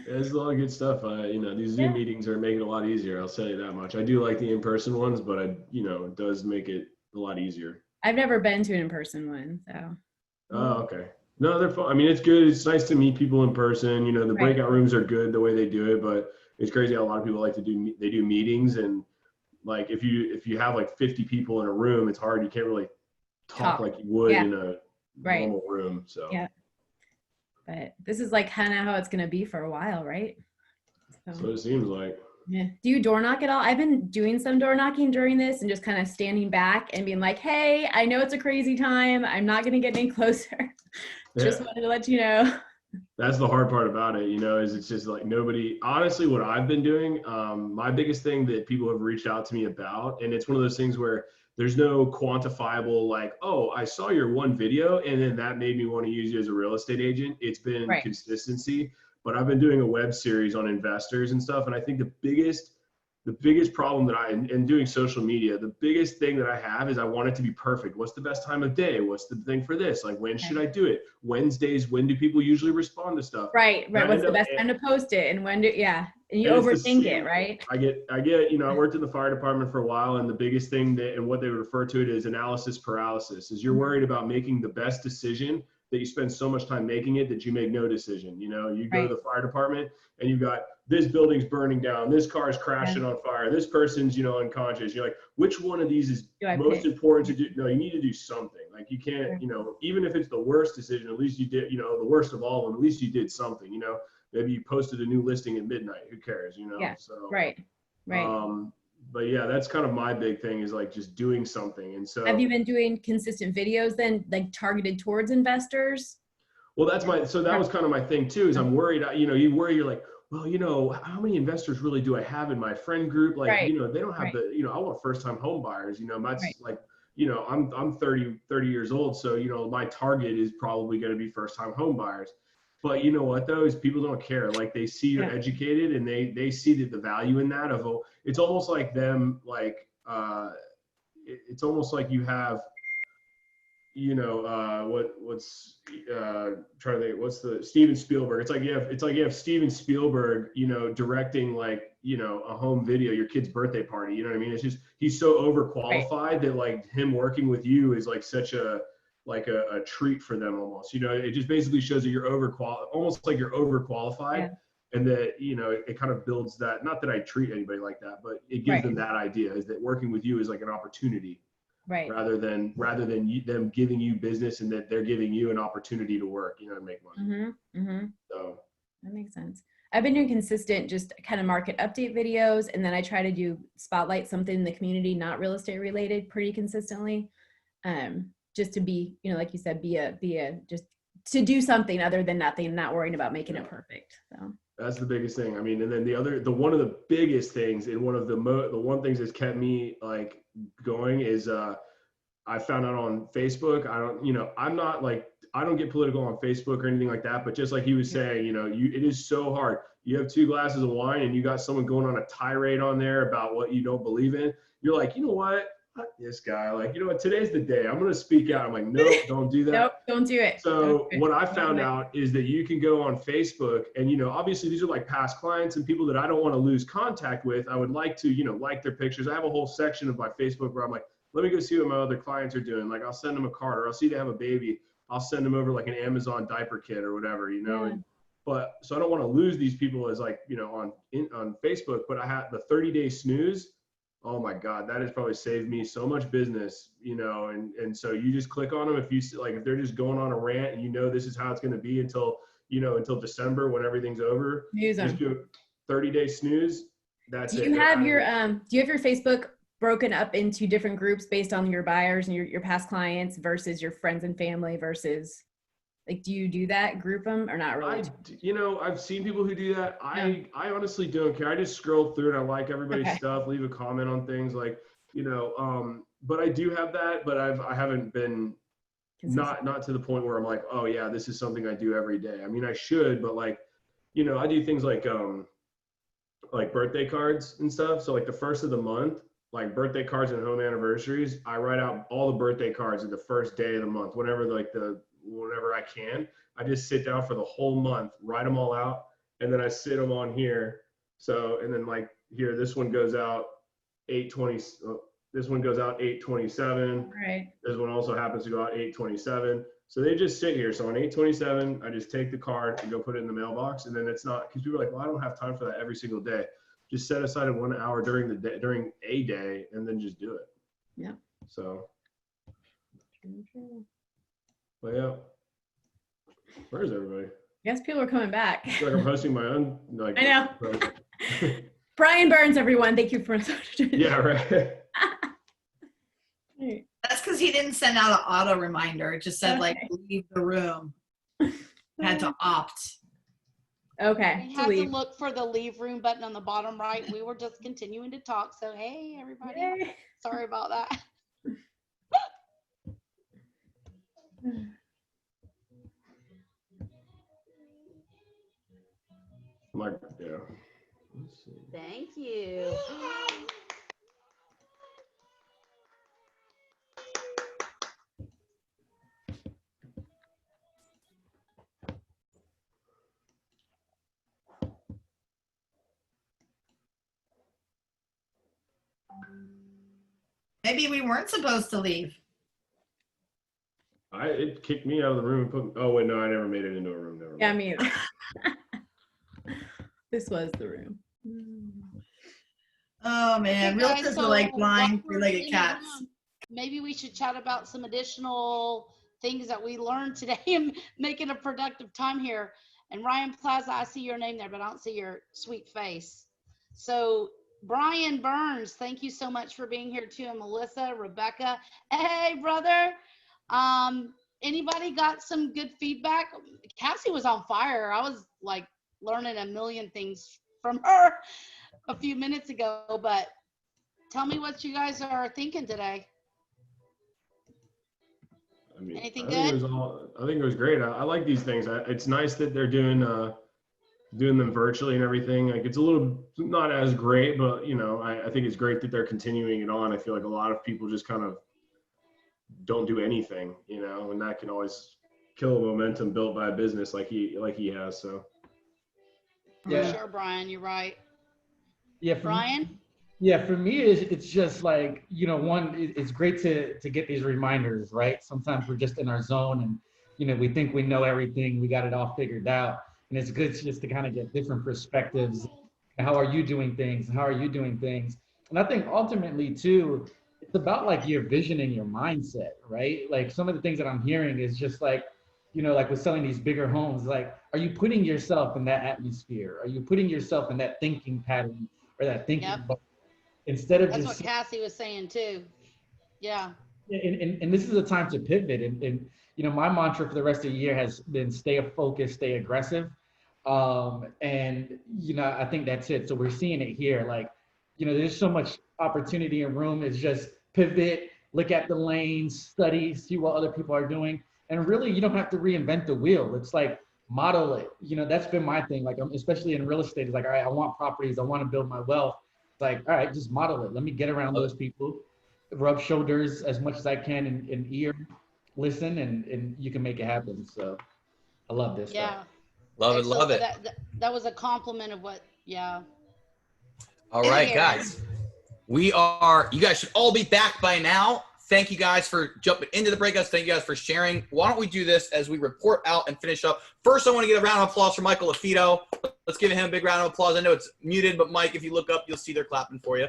There's a lot of good stuff. These Zoom meetings are making it a lot easier. I'll tell you that much. I do like the in-person ones, but it does make it a lot easier. I've never been to an in-person one, so. Oh, okay. No, they're fun. I mean, it's good. It's nice to meet people in person. The breakout rooms are good the way they do it, but it's crazy how a lot of people like to do, they do meetings, and like if you have like 50 people in a room, it's hard. You can't really talk like you would in a normal room. So yeah, but this is like kind of how it's going to be for a while, right? So it seems like. Yeah. Do you door knock at all? I've been doing some door knocking during this and just kind of standing back and being like, hey, I know it's a crazy time. I'm not going to get any closer. Just wanted to let you know. That's the hard part about it, you know, is it's just like nobody, honestly, what I've been doing, my biggest thing that people have reached out to me about, and it's one of those things where there's no quantifiable like, oh, I saw your one video and then that made me want to use you as a real estate agent. It's been consistency, but I've been doing a web series on investors and stuff. And I think the biggest problem that and doing social media, the biggest thing that I have is I want it to be perfect. What's the best time of day? What's the thing for this? Like, when should I do it? Wednesdays, when do people usually respond to stuff? Right. What's the best time to post it? And when do, and you overthink it, right? I get, you know, I worked in the fire department for a while, and the biggest thing and what they refer to it is analysis paralysis, is you're worried about making the best decision that you spend so much time making it that you make no decision. You know, you go to the fire department and you've got this building's burning down, this car's crashing on fire, this person's, you know, unconscious. You're like, which one of these is most important to do? No, you need to do something. Like, you can't, you know, even if it's the worst decision, at least you did, you know, the worst of all, and at least you did something, you know. Maybe you posted a new listing at midnight. Who cares, you know? Yeah. So, right. But yeah, that's kind of my big thing, is like just doing something. And so, have you been doing consistent videos then, like targeted towards investors? Well, so that was kind of my thing too, is I'm worried, you know, you're like, well, you know, how many investors really do I have in my friend group? Like, you know, they don't have you know, I want first time home buyers, you know, that's like, you know, I'm 30 years old. So, you know, my target is probably going to be first time home buyers. But you know what though, is people don't care. Like, they see you're educated, and they see the value in that of, it's almost like them, like, it's almost like you have, you know, trying to think, what's the Steven Spielberg? It's like you have Steven Spielberg, you know, directing, like, you know, a home video, your kid's birthday party. You know what I mean? It's just, he's so overqualified that like him working with you is like such a treat for them almost. You know, it just basically shows that you're almost like you're overqualified. And that, you know, it kind of builds that, not that I treat anybody like that, but it gives them that idea, is that working with you is like an opportunity, rather than them giving you business, and that they're giving you an opportunity to work, you know, to make money. So that makes sense. I've been doing consistent, just kind of market update videos. And then I try to do spotlight something in the community, not real estate related, pretty consistently. Just to be, you know, like you said, be a just to do something other than nothing, not worrying about making it perfect. So that's the biggest thing. I mean, and then one of the biggest things, and one of the one things that's kept me like going is, I found out on Facebook, I don't get political on Facebook or anything like that, but just like he was saying, you know, it is so hard. You have 2 glasses of wine and you got someone going on a tirade on there about what you don't believe in. You're like, you know what? This guy, like, you know what, today's the day. I'm going to speak out. I'm like, nope, don't do that. Nope, don't do it. So what I found out is that you can go on Facebook, and, you know, obviously these are like past clients and people that I don't want to lose contact with. I would like to, you know, like their pictures. I have a whole section of my Facebook where I'm like, let me go see what my other clients are doing. Like, I'll send them a card, or I'll see they have a baby. I'll send them over like an Amazon diaper kit or whatever, you know. But so I don't want to lose these people as, like, you know, on Facebook, but I have the 30-day snooze. Oh my God, that has probably saved me so much business, you know. And so you just click on them if if they're just going on a rant, and you know this is how it's going to be until December, when everything's over. Just do a 30-day snooze. That's it. Do you have your Facebook broken up into different groups based on your buyers and your past clients versus your friends and family versus, like, do you do that, group them, or not really? You know, I've seen people who do that. I honestly don't care. I just scroll through and I like everybody's stuff, leave a comment on things, like, you know, but I do have that, but I haven't been not to the point where I'm like, oh yeah, this is something I do every day. I mean, I should, but, like, you know, I do things like birthday cards and stuff. So like the first of the month, like birthday cards and home anniversaries, I write out all the birthday cards at the first day of the month, whenever I can. I just sit down for the whole month, write them all out, and then I sit them on here. So, and then, like, here, this one goes out 8/20. This one goes out 8/27. Right. This one also happens to go out 8/27. So they just sit here. So on 8/27, I just take the card and go put it in the mailbox. And then it's not, because people are like, well, I don't have time for that every single day. Just set aside 1 hour during the day, during a day, and then just do it. Yeah. So, but yeah. Where is everybody? I guess people are coming back. I feel like I'm hosting my own. Like, I know. Right. Brian Burns, everyone. Thank you for. Yeah, right. That's because he didn't send out an auto reminder. It just said like leave the room. Had to opt. Okay. We had to look for the leave room button on the bottom right. We were just continuing to talk. So hey, everybody. Yay. Sorry about that. Like, yeah. Let's see. Thank you. Maybe we weren't supposed to leave. It kicked me out of the room and put. Oh wait, no, I never made it into a room. Never mind. Yeah, me either. This was the room. Oh man, Okay, guys, realtors so are like blind while we're three-legged in the cats. room, maybe we should chat about some additional things that we learned today and make it a productive time here. And Ryan Plaza, I see your name there, but I don't see your sweet face. So Brian Burns, thank you so much for being here too. And Melissa, Rebecca, hey brother. Anybody got some good feedback? Cassie was on fire. I was like learning a million things from her a few minutes ago, but tell me what you guys are thinking today. I mean, Anything I think good? I think it was great. I like these things. It's nice that they're doing them virtually and everything. Like it's a little not as great, but you know, I think it's great that they're continuing it on. I feel like a lot of people just kind of don't do anything, you know, and that can always kill a momentum built by a business like he has. So For sure, Brian, you're right. Yeah, Brian? Yeah, for me, it's just like, you know, it's great to get these reminders, right? Sometimes we're just in our zone and, you know, we think we know everything, we got it all figured out. And it's good just to kind of get different perspectives. How are you doing things? How are you doing things? And I think ultimately too, it's about like your vision and your mindset, right? Like some of the things that I'm hearing is just like, you know, like with selling these bigger homes, like, are you putting yourself in that atmosphere? Are you putting yourself in that thinking pattern or that thinking? Yep. Instead of That's just, what Cassie was saying too. Yeah. and this is a time to pivot. And you know, my mantra for the rest of the year has been stay focused, stay aggressive. And you know, I think that's it. So we're seeing it here. Like, you know, there's so much opportunity and room. It's just pivot, look at the lanes, study, see what other people are doing. And really, you don't have to reinvent the wheel. It's like model it. You know, that's been my thing. Like, especially in real estate, it's like, all right, I want properties, I want to build my wealth. Like, all right, just model it. Let me get around those people, rub shoulders as much as I can and ear, listen, and you can make it happen. So I love this stuff. Love it, love it. That was a compliment of what, yeah. All right, guys. You guys should all be back by now. Thank you guys for jumping into the breakouts. Thank you guys for sharing. Why don't we do this as we report out and finish up? First, I want to get a round of applause for Michael LaFido. Let's give him a big round of applause. I know it's muted, but Mike, if you look up, you'll see they're clapping for you.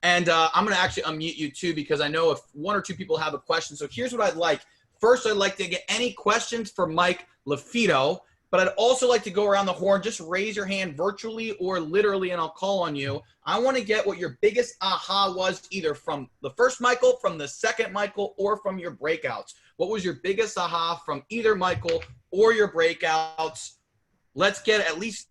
And I'm going to actually unmute you too, because I know if one or two people have a question. So here's what I'd like. First, I'd like to get any questions for Mike LaFido, but I'd also like to go around the horn. Just raise your hand virtually or literally, and I'll call on you. I want to get what your biggest aha was, either from the first Michael, from the second Michael, or from your breakouts. What was your biggest aha from either Michael or your breakouts? Let's get at least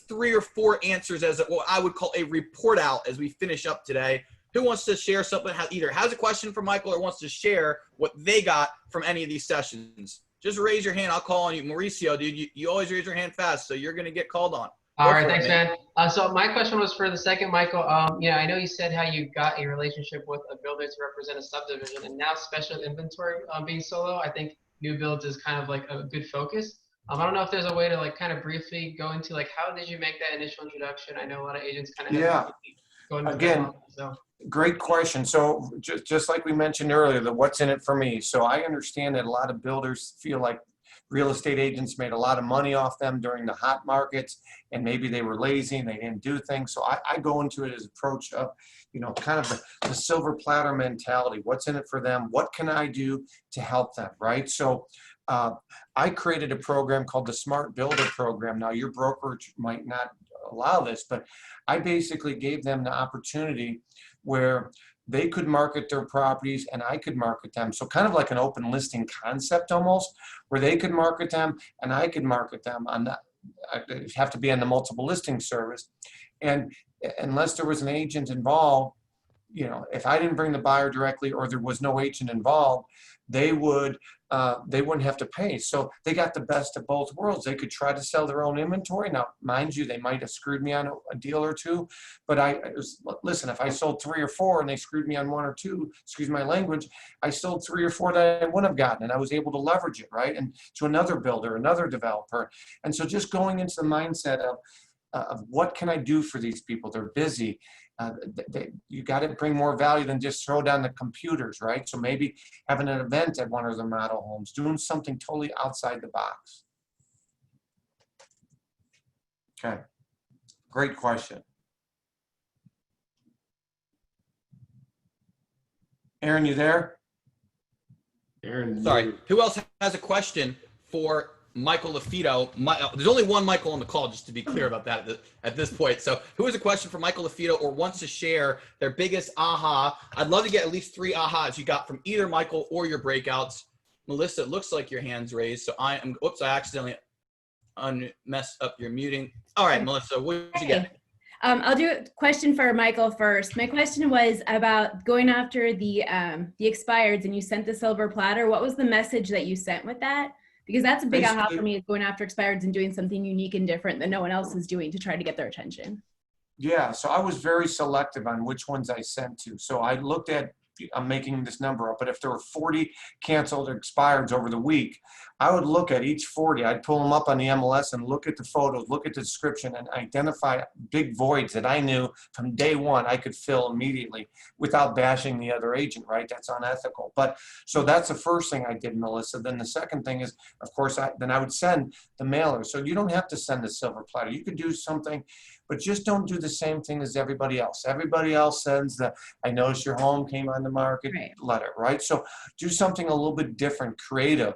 3 or 4 answers as what I would call a report out as we finish up today. Who wants to share something, either has a question for Michael or wants to share what they got from any of these sessions? Just raise your hand. I'll call on you. Mauricio, dude, you always raise your hand fast, so you're going to get called on. All right, thanks, man. So my question was for the second, Michael. Yeah, I know you said how you got a relationship with a builder to represent a subdivision, and now special inventory being solo. I think new builds is kind of like a good focus. I don't know if there's a way to like kind of briefly go into like how did you make that initial introduction? I know a lot of agents kind of have going again. Great question. So just like we mentioned earlier, the what's in it for me. So I understand that a lot of builders feel like real estate agents made a lot of money off them during the hot markets, and maybe they were lazy and they didn't do things. So I go into it as approach of, kind of the silver platter mentality. What's in it for them? What can I do to help them, right? So I created a program called the Smart Builder Program. Now, your brokerage might not allow this, but I basically gave them the opportunity where they could market their properties and I could market them. So kind of like an open listing concept almost, where they could market them and I could market them on that. It'd have to be on the multiple listing service. And unless there was an agent involved, if I didn't bring the buyer directly or there was no agent involved, they wouldn't have to pay. So they got the best of both worlds. They could try to sell their own inventory. Now, mind you, they might have screwed me on a deal or two, but listen, if I sold 3 or 4 and they screwed me on 1 or 2, excuse my language, I sold 3 or 4 that I wouldn't have gotten, and I was able to leverage it, right? And to another builder, another developer. And so just going into the mindset of what can I do for these people? They're busy. You got to bring more value than just throw down the computers, right? So maybe having an event at one of the model homes, doing something totally outside the box. Okay, great question. Aaron, you there? Aaron, sorry. Who else has a question for Michael LaFido? There's only one Michael on the call, just to be clear about that at this point. So who has a question for Michael LaFido or wants to share their biggest aha? I'd love to get at least 3 ahas you got from either Michael or your breakouts. Melissa, it looks like your hand's raised. So I accidentally messed up your muting. All right, Melissa, what did you get? I'll do a question for Michael first. My question was about going after the expireds, and you sent the silver platter. What was the message that you sent with that? Because that's a big aha for me, is going after expireds and doing something unique and different that no one else is doing to try to get their attention. Yeah, so I was very selective on which ones I sent to. So I looked at, I'm making this number up, but if there were 40 canceled or expireds over the week, I would look at each 40. I'd pull them up on the MLS and look at the photos, look at the description, and identify big voids that I knew from day one I could fill immediately without bashing the other agent, right? That's unethical. But so that's the first thing I did, Melissa. Then the second thing is, of course, I would send the mailer. So you don't have to send the silver platter. You could do something, but just don't do the same thing as everybody else. Everybody else sends the, I noticed your home came on the market letter, right? So do something a little bit different, creative.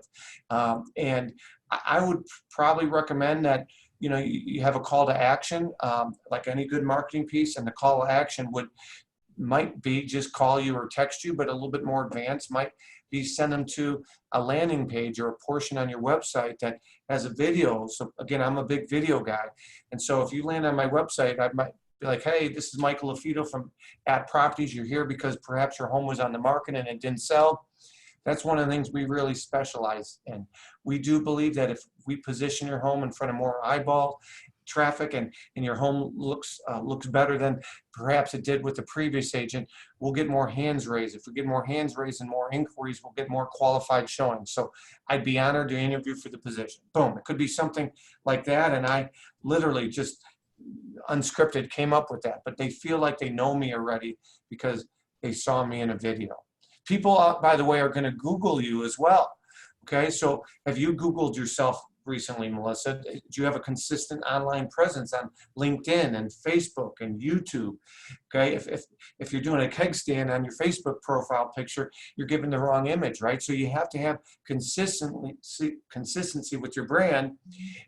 And I would probably recommend that, you have a call to action, like any good marketing piece, and the call to action might be just call you or text you, but a little bit more advanced might be send them to a landing page or a portion on your website that has a video. So again, I'm a big video guy. And so if you land on my website, I might be like, hey, this is Michael LaFido from @Properties. You're here because perhaps your home was on the market and it didn't sell. That's one of the things we really specialize in. We do believe that if we position your home in front of more eyeball traffic and your home looks better than perhaps it did with the previous agent, we'll get more hands raised. If we get more hands raised and more inquiries, we'll get more qualified showings. So I'd be honored to interview for the position. Boom. It could be something like that. And I literally just unscripted came up with that, but they feel like they know me already because they saw me in a video. People, by the way, are going to Google you as well. Okay, so have you Googled yourself recently, Melissa? Do you have a consistent online presence on LinkedIn and Facebook and YouTube? Okay, if you're doing a keg stand on your Facebook profile picture, you're giving the wrong image, right? So you have to have consistency with your brand.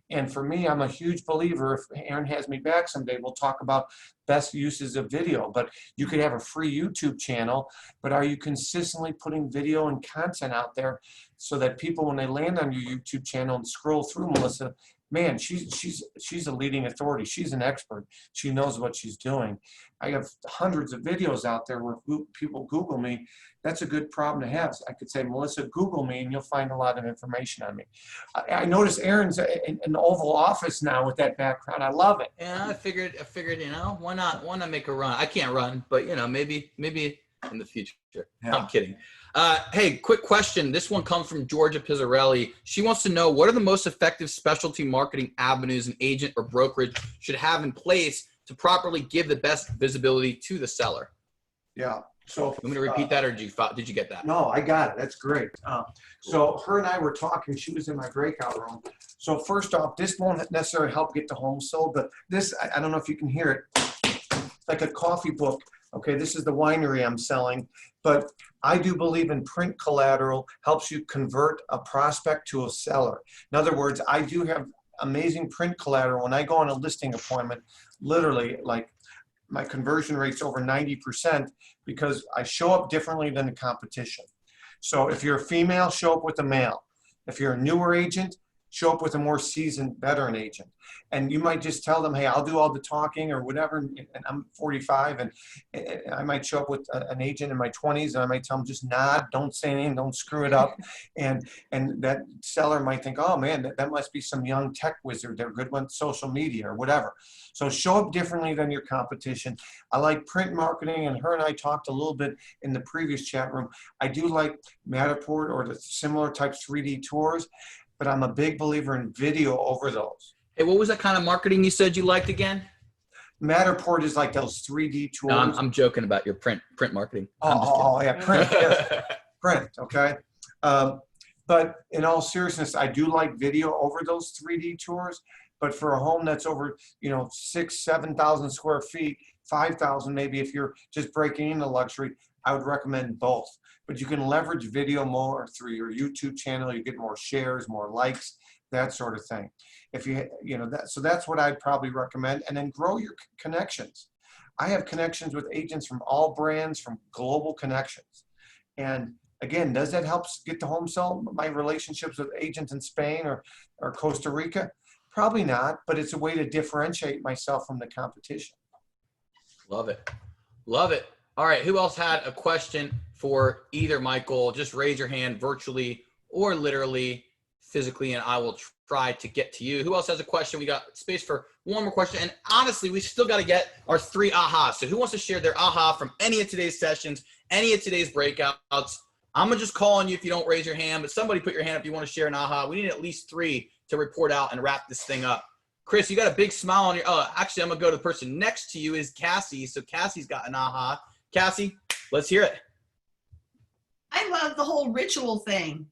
And for me, I'm a huge believer, if Aaron has me back someday, we'll talk about best uses of video. But you could have a free YouTube channel, but are you consistently putting video and content out there so that people, when they land on your YouTube channel and scroll through, Melissa, man, she's a leading authority. She's an expert. She knows what she's doing. I have hundreds of videos out there where people Google me. That's a good problem to have. I could say, Melissa, Google me, and you'll find a lot of information on me. I notice Aaron's in an Oval Office now with that background. I love it. Yeah, I figured, why not make a run? I can't run, but maybe in the future. Yeah. I'm kidding. Hey, quick question. This one comes from Georgia Pizzarelli. She wants to know, what are the most effective specialty marketing avenues an agent or brokerage should have in place to properly give the best visibility to the seller? Yeah. So I'm going to repeat that, or did you get that? No, I got it. That's great. So her and I were talking. She was in my breakout room. So first off, this won't necessarily help get the home sold, but this, I don't know if you can hear it. It's like a coffee book. Okay, this is the winery I'm selling, but I do believe in print collateral helps you convert a prospect to a seller. In other words, I do have amazing print collateral. When I go on a listing appointment, literally, like, my conversion rate's over 90% because I show up differently than the competition. So if you're a female, show up with a male. If you're a newer agent, show up with a more seasoned veteran agent. And you might just tell them, hey, I'll do all the talking or whatever. And I'm 45, and I might show up with an agent in my 20s, and I might tell them, just nod, don't say anything, don't screw it up. And that seller might think, oh man, that must be some young tech wizard. They're good with social media or whatever. So show up differently than your competition. I like print marketing, and her and I talked a little bit in the previous chat room. I do like Matterport or the similar type 3D tours, but I'm a big believer in video over those. Hey, what was that kind of marketing you said you liked again? Matterport is like those 3D tours. No, I'm joking about your print marketing. Oh yeah, print. Yes. Print. Okay. But in all seriousness, I do like video over those 3D tours. But for a home that's over, 6,000, 7,000 square feet, 5,000 maybe, if you're just breaking into luxury, I would recommend both. But you can leverage video more through your YouTube channel. You get more shares, more likes, that sort of thing. If so that's what I'd probably recommend. And then grow your connections. I have connections with agents from all brands, from global connections. And again, does that help get the home sold? My relationships with agents in Spain or Costa Rica? Probably not, but it's a way to differentiate myself from the competition. Love it. Love it. All right. Who else had a question for either Michael? Just raise your hand virtually or literally, physically, and I will try to get to you. Who else has a question? We got space for one more question. And honestly, we still got to get our 3 ahas. So who wants to share their aha from any of today's sessions, any of today's breakouts? I'm going to just call on you if you don't raise your hand, but somebody put your hand up if you want to share an aha. We need at least 3 to report out and wrap this thing up. Chris, you got a big smile on your, actually, I'm going to go to the person next to you is Cassie. So Cassie's got an aha. Cassie, let's hear it. I love the whole ritual thing.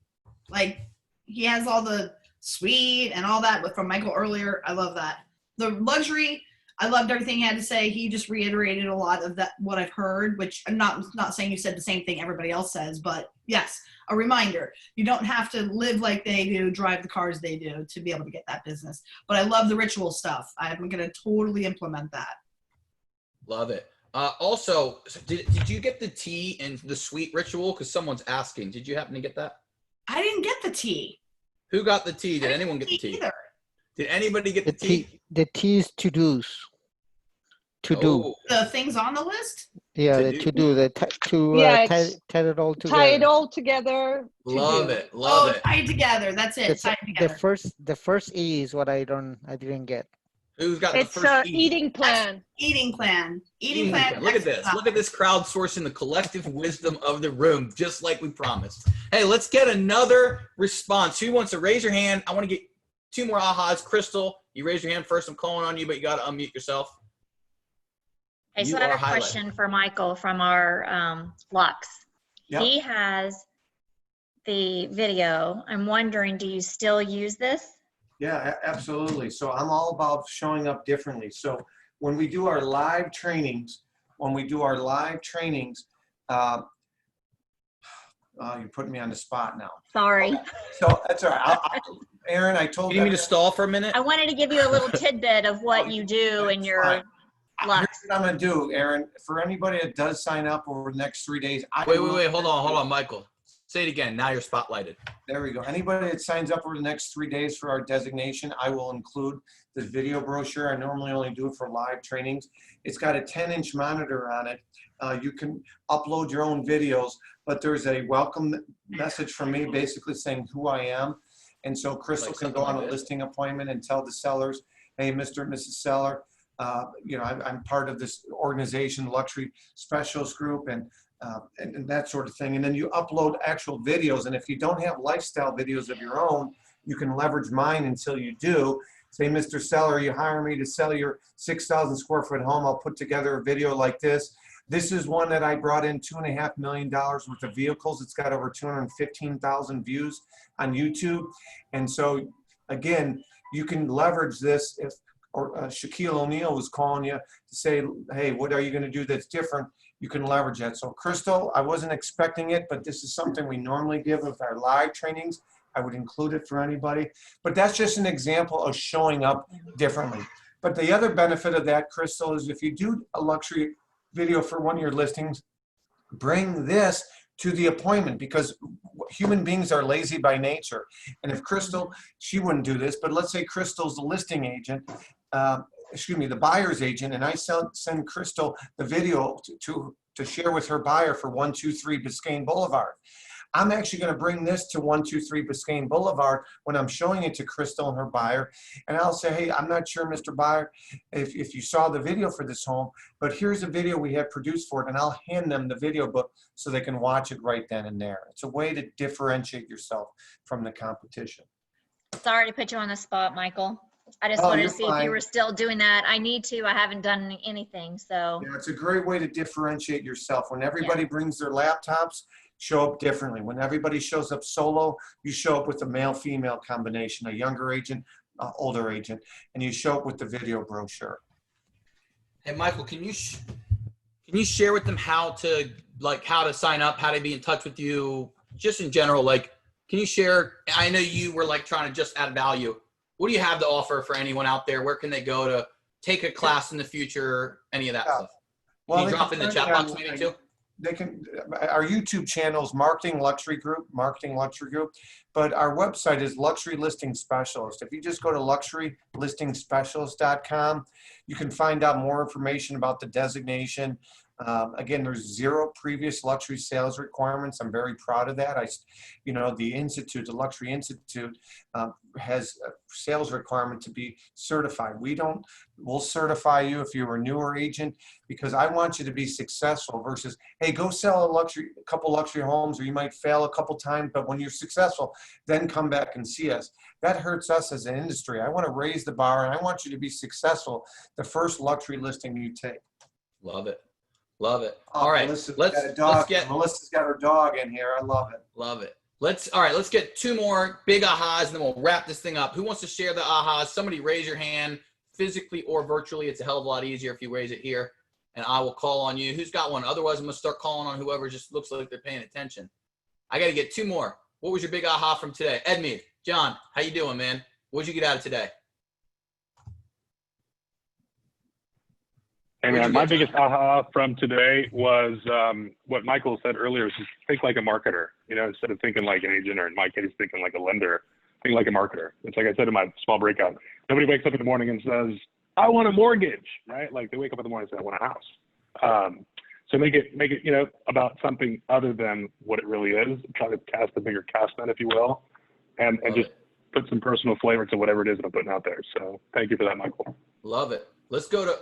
Like, he has all the suite and all that from Michael earlier. I love that. The luxury, I loved everything he had to say. He just reiterated a lot of that, what I've heard, which I'm not saying you said the same thing everybody else says, but yes, a reminder. You don't have to live like they do, drive the cars they do to be able to get that business. But I love the ritual stuff. I'm going to totally implement that. Love it. Also, did you get the tea and the sweet ritual? Because someone's asking. Did you happen to get that? I didn't get the tea. Who got the tea? Did anyone get the tea? Either. Did anybody get the tea? The tea is to-dos. To do. The things on the list? Yeah, the to-do. Tie it all together. Tie it all together. Love it. Love it. Tie it together. That's it. Tie it together. The first E is what I didn't get. Who's got the It's first E? eating plan. Eating plan. Eating plan. Look at this. Look at this crowdsourcing the collective wisdom of the room, just like we promised. Hey, let's get another response. Who wants to raise your hand? I want to get 2 more ahas. Crystal, you raise your hand first. I'm calling on you, but you got to unmute yourself. Hey, so I have a question for Michael from our Lux. Yep. He has the video. I'm wondering, do you still use this? Yeah, absolutely. So I'm all about showing up differently. So when we do our live trainings, you're putting me on the spot now. Sorry. Okay. So that's all right. Aaron, I told you. You need me to stall for a minute? I wanted to give you a little tidbit of what you do in your Lux. Here's what I'm going to do, Aaron. For anybody that does sign up over the next 3 days. Wait. Hold on, Michael. Say it again. Now you're spotlighted. There we go. Anybody that signs up over the next 3 days for our designation, I will include this video brochure. I normally only do it for live trainings. It's got a 10-inch monitor on it. You can upload your own videos, but there's a welcome message from me basically saying who I am. And so Crystal can go on a listing appointment and tell the sellers, hey, Mr. and Mrs. Seller, I'm part of this organization, Luxury Specialist Group, and that sort of thing. And then you upload actual videos. And if you don't have lifestyle videos of your own, you can leverage mine until you do. Say, Mr. Seller, you hire me to sell your 6,000 square foot home. I'll put together a video like this. This is one that I brought in $2.5 million worth of vehicles. It's got over 215,000 views on YouTube. And so again, you can leverage this. If Shaquille O'Neal was calling you to say, hey, what are you going to do that's different? You can leverage that. So Crystal, I wasn't expecting it, but this is something we normally give with our live trainings. I would include it for anybody, but that's just an example of showing up differently. But the other benefit of that, Crystal, is if you do a luxury video for one of your listings, bring this to the appointment, because human beings are lazy by nature. And if Crystal, she wouldn't do this, but let's say Crystal's the listing agent, the buyer's agent, and I send Crystal the video to share with her buyer for 123 Biscayne Boulevard. I'm actually going to bring this to 123 Biscayne Boulevard when I'm showing it to Crystal and her buyer. And I'll say, hey, I'm not sure, Mr. Buyer, if you saw the video for this home, but here's a video we have produced for it. And I'll hand them the video book so they can watch it right then and there. It's a way to differentiate yourself from the competition. Sorry to put you on the spot, Michael. I just wanted to see if you were still doing that. I need to. I haven't done anything, so. Yeah, it's a great way to differentiate yourself. When everybody brings their laptops, show up differently. When everybody shows up solo, you show up with a male-female combination, a younger agent, older agent, and you show up with the video brochure. Hey, Michael, can you share with them how to sign up, how to be in touch with you, just in general? Like, can you share? I know you were like trying to just add value. What do you have to offer for anyone out there? Where can they go to take a class in the future? Any of that stuff? Can you drop in the chat box maybe too? They can, our YouTube channel is Marketing Luxury Group, but our website is Luxury Listing Specialist. If you just go to luxurylistingspecialist.com, you can find out more information about the designation. Again, there's 0 previous luxury sales requirements. I'm very proud of that. The Institute, the Luxury Institute, has a sales requirement to be certified. We'll certify you if you're a newer agent, because I want you to be successful versus, hey, go sell a couple luxury homes, or you might fail a couple times, but when you're successful, then come back and see us. That hurts us as an industry. I want to raise the bar, and I want you to be successful the first luxury listing you take. Love it. Love it. All right. Melissa's got her dog in here. I love it. Love it. Let's get 2 more big ahas, and then we'll wrap this thing up. Who wants to share the ahas? Somebody raise your hand, physically or virtually. It's a hell of a lot easier if you raise it here, and I will call on you. Who's got one? Otherwise, I'm going to start calling on whoever just looks like they're paying attention. I got to get 2 more. What was your big aha from today? Edmead, John, how you doing, man? What'd you get out of today? Hey man, my biggest aha from today was what Michael said earlier, is just think like a marketer. Instead of thinking like an agent, or in my case, thinking like a lender, think like a marketer. It's like I said in my small breakout. Nobody wakes up in the morning and says, I want a mortgage, right? Like they wake up in the morning and say, I want a house. So make it, about something other than what it really is. Try to cast a bigger cast net, if you will, and just put some personal flavor to whatever it is that I'm putting out there. So thank you for that, Michael. Love it. Let's go to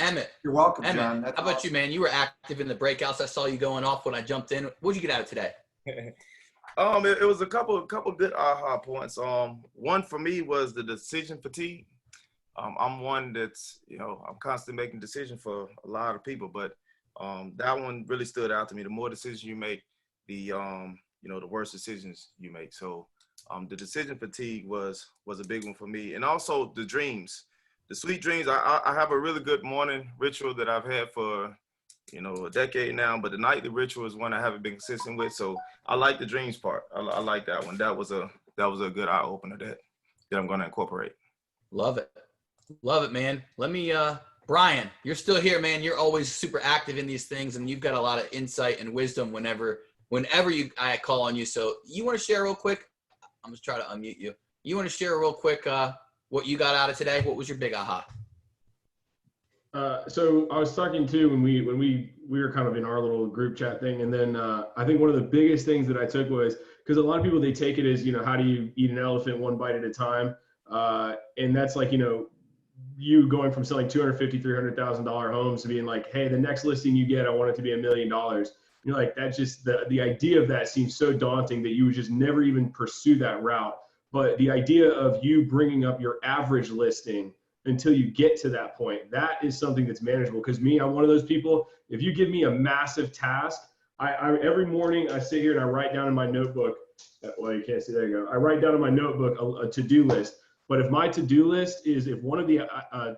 Emmett. You're welcome, Emmett, John. how about you, man? You were active in the breakouts. I saw you going off when I jumped in. What'd you get out of today? It was a couple good aha points. One for me was the decision fatigue. I'm one that's, I'm constantly making decisions for a lot of people, but that one really stood out to me. The more decisions you make, the worse decisions you make. So the decision fatigue was a big one for me. And also the dreams. The sweet dreams. I have a really good morning ritual that I've had for, a decade now, but the nightly ritual is one I haven't been consistent with. So I like the dreams part. I like that one. That was a good eye opener that I'm going to incorporate. Love it. Love it, man. Let me, Brian, you're still here, man. You're always super active in these things, and you've got a lot of insight and wisdom whenever I call on you. So you want to share real quick? I'm just trying to unmute you. You want to share real quick, what you got out of today? What was your big aha? So I was talking to when we were kind of in our little group chat thing, and then I think one of the biggest things that I took was, because a lot of people, they take it as, how do you eat an elephant one bite at a time, and that's like, you going from selling $250,000, $300,000 homes to being like, hey, the next listing you get, I want it to be $1 million. You're like, that's just the idea of that seems so daunting that you would just never even pursue that route. But the idea of you bringing up your average listing until you get to that point. That is something that's manageable. Because me, I'm one of those people, if you give me a massive task, I every morning I sit here and I write down in my notebook, well, you can't see, there you go. I write down in my notebook a to-do list. But if my to-do list is, if one of the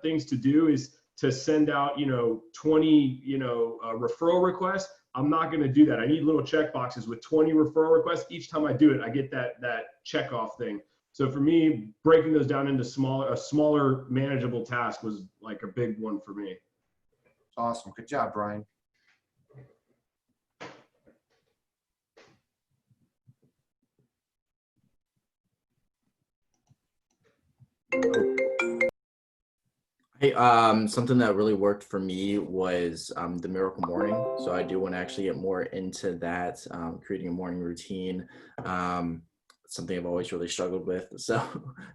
things to do is to send out, 20, referral requests, I'm not going to do that. I need little check boxes with 20 referral requests. Each time I do it, I get that check off thing. So for me, breaking those down into a smaller manageable task was like a big one for me. Awesome. Good job, Brian. Hey, something that really worked for me was the miracle morning. So I do want to actually get more into that, creating a morning routine. Something I've always really struggled with. So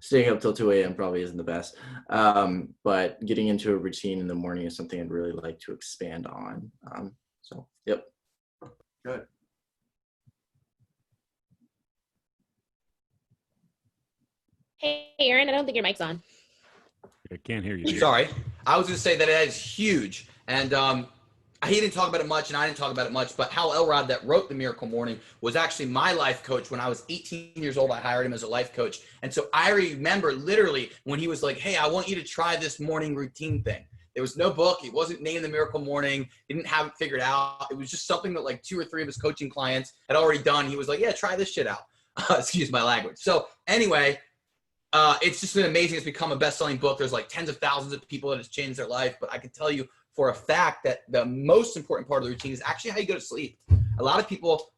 staying up till 2 a.m. probably isn't the best. But getting into a routine in the morning is something I'd really like to expand on. So, yep. Good. Hey, Aaron, I don't think your mic's on. I can't hear you. Sorry. I was going to say that it is huge. And he didn't talk about it much, and I didn't talk about it much, but Hal Elrod, that wrote The Miracle Morning, was actually my life coach. When I was 18 years old, I hired him as a life coach. And so I remember literally when he was like, hey, I want you to try this morning routine thing. There was no book. He wasn't named The Miracle Morning. He didn't have it figured out. It was just something that like 2 or 3 of his coaching clients had already done. He was like, yeah, try this shit out. Excuse my language. So anyway, it's just been amazing. It's become a best-selling book. There's like tens of thousands of people that has changed their life. But I can tell you for a fact that the most important part of the routine is actually how you go to sleep. A lot of people,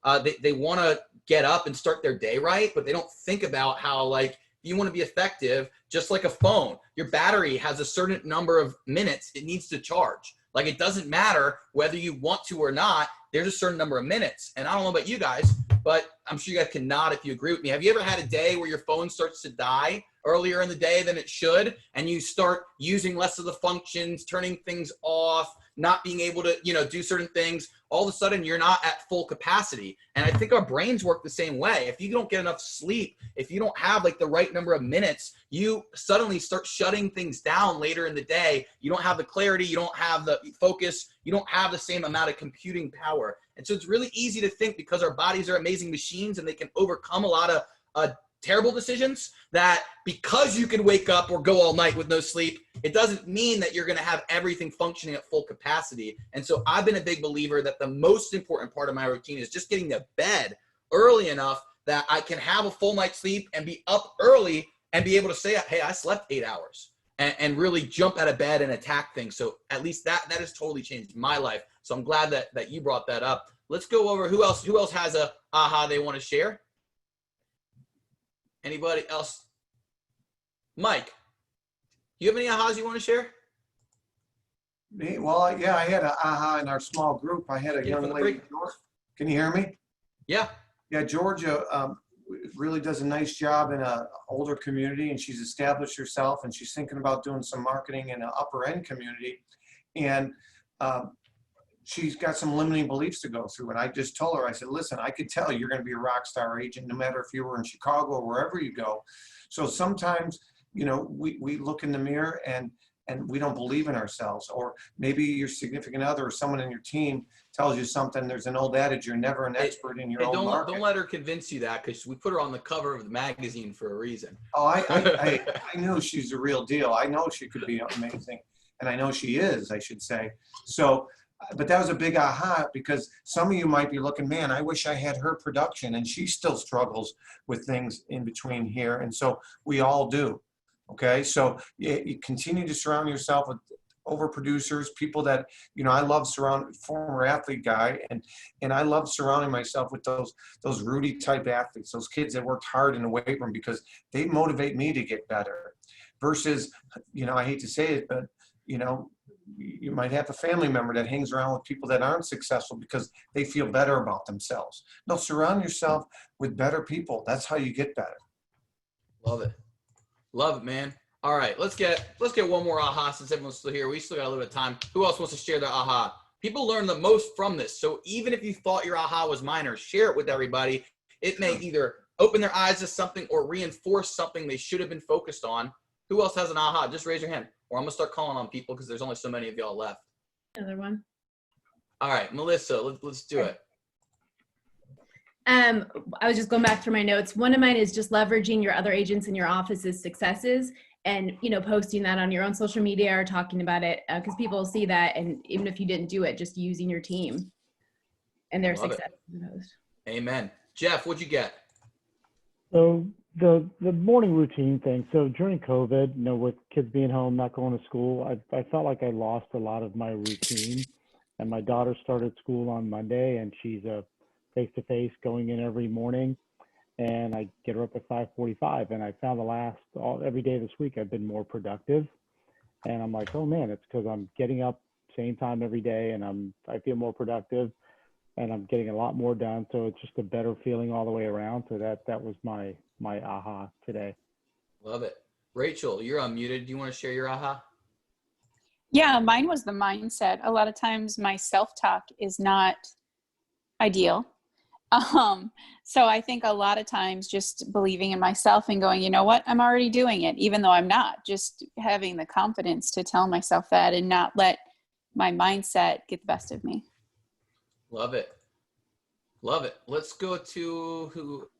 they want to get up and start their day right, but they don't think about how, like, you want to be effective, just like a phone. Your battery has a certain number of minutes it needs to charge. Like, it doesn't matter whether you want to or not. There's a certain number of minutes. And I don't know about you guys, but I'm sure you guys can nod if you agree with me. Have you ever had a day where your phone starts to die earlier in the day than it should, and you start using less of the functions, turning things off, not being able to, do certain things? All of a sudden, you're not at full capacity. And I think our brains work the same way. If you don't get enough sleep, if you don't have like the right number of minutes, you suddenly start shutting things down later in the day. You don't have the clarity. You don't have the focus. You don't have the same amount of computing power. And so it's really easy to think, because our bodies are amazing machines and they can overcome a lot of terrible decisions, that because you can wake up or go all night with no sleep, it doesn't mean that you're going to have everything functioning at full capacity. And so I've been a big believer that the most important part of my routine is just getting to bed early enough that I can have a full night's sleep and be up early and be able to say, hey, I slept 8 hours, and really jump out of bed and attack things. So at least that has totally changed my life. So I'm glad that you brought that up. Let's go over who else has a aha they want to share. Anybody else? Mike, you have any ahas you want to share? Me? Well, yeah, I had an aha in our small group. I had a young lady. Can you hear me? Yeah. Yeah, Georgia really does a nice job in an older community, and she's established herself, and she's thinking about doing some marketing in an upper end community. And she's got some limiting beliefs to go through. And I just told her, I said, listen, I could tell you're going to be a rock star agent, no matter if you were in Chicago or wherever you go. So sometimes, we look in the mirror and we don't believe in ourselves. Or maybe your significant other or someone in your team tells you something. There's an old adage, you're never an expert in your own market. Don't let her convince you that, because we put her on the cover of the magazine for a reason. Oh, I knew she's the real deal. I know she could be amazing. And I know she is, I should say. So, but that was a big aha, because some of you might be looking, man, I wish I had her production, and she still struggles with things in between here. And so we all do. Okay. So you continue to surround yourself with overproducers, people that, I love former athlete guy. And I love surrounding myself with those Rudy type athletes, those kids that worked hard in the weight room, because they motivate me to get better versus, I hate to say it, but, you might have a family member that hangs around with people that aren't successful because they feel better about themselves. No, surround yourself with better people. That's how you get better. Love it. Love it, man. All right, let's get one more aha, since everyone's still here. We still got a little bit of time. Who else wants to share their aha? People learn the most from this. So even if you thought your aha was minor, share it with everybody. It may either open their eyes to something or reinforce something they should have been focused on. Who else has an aha? Just raise your hand, or I'm gonna start calling on people because there's only so many of y'all left. Another one. All right, Melissa, let's do it. I was just going back through my notes. One of mine is just leveraging your other agents in your office's successes and, you know, posting that on your own social media or talking about it because people see that. And even if you didn't do it, just using your team and their Love success. Amen. Jeff, what'd you get? So the morning routine thing. So during COVID, you know, with kids being home, not going to school, I felt like I lost a lot of my routine. And my daughter started school on Monday, and she's a face-to-face going in every morning, and I get her up at 5:45. And I found every day this week I've been more productive, and I'm like, oh man, it's because I'm getting up same time every day, and I feel more productive, and I'm getting a lot more done. So it's just a better feeling all the way around. So that was my aha today. Love it. Rachel, you're unmuted. Do you want to share your aha? Yeah, mine was the mindset. A lot of times my self-talk is not ideal. So I think a lot of times just believing in myself and going, you know what, I'm already doing it, even though I'm not. Just having the confidence to tell myself that and not let my mindset get the best of me. Love it. Love it. Let's go to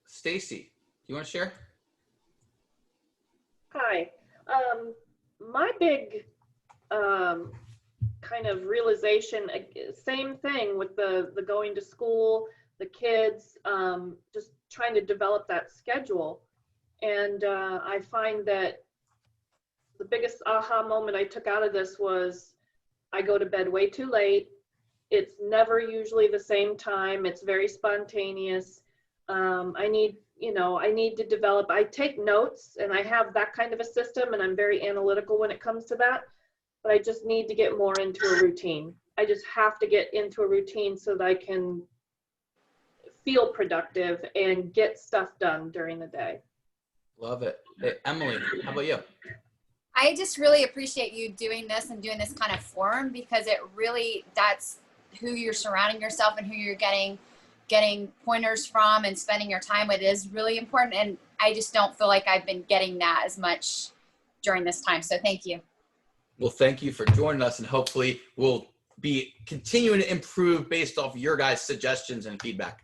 Stacy. Do you want to share? Hi. My big kind of realization, same thing with the going to school, the kids, just trying to develop that schedule. And I find that the biggest aha moment I took out of this was I go to bed way too late. It's never usually the same time. It's very spontaneous. I need to develop, I take notes and I have that kind of a system and I'm very analytical when it comes to that, but I just need to get more into a routine. I just have to get into a routine so that I can feel productive and get stuff done during the day. Love it. Hey, Emily, how about you? I just really appreciate you doing this and doing this kind of forum because it really, that's who you're surrounding yourself and who you're getting pointers from and spending your time with is really important. And I just don't feel like I've been getting that as much during this time. So thank you. Well, thank you for joining us, and hopefully we'll be continuing to improve based off your guys' suggestions and feedback.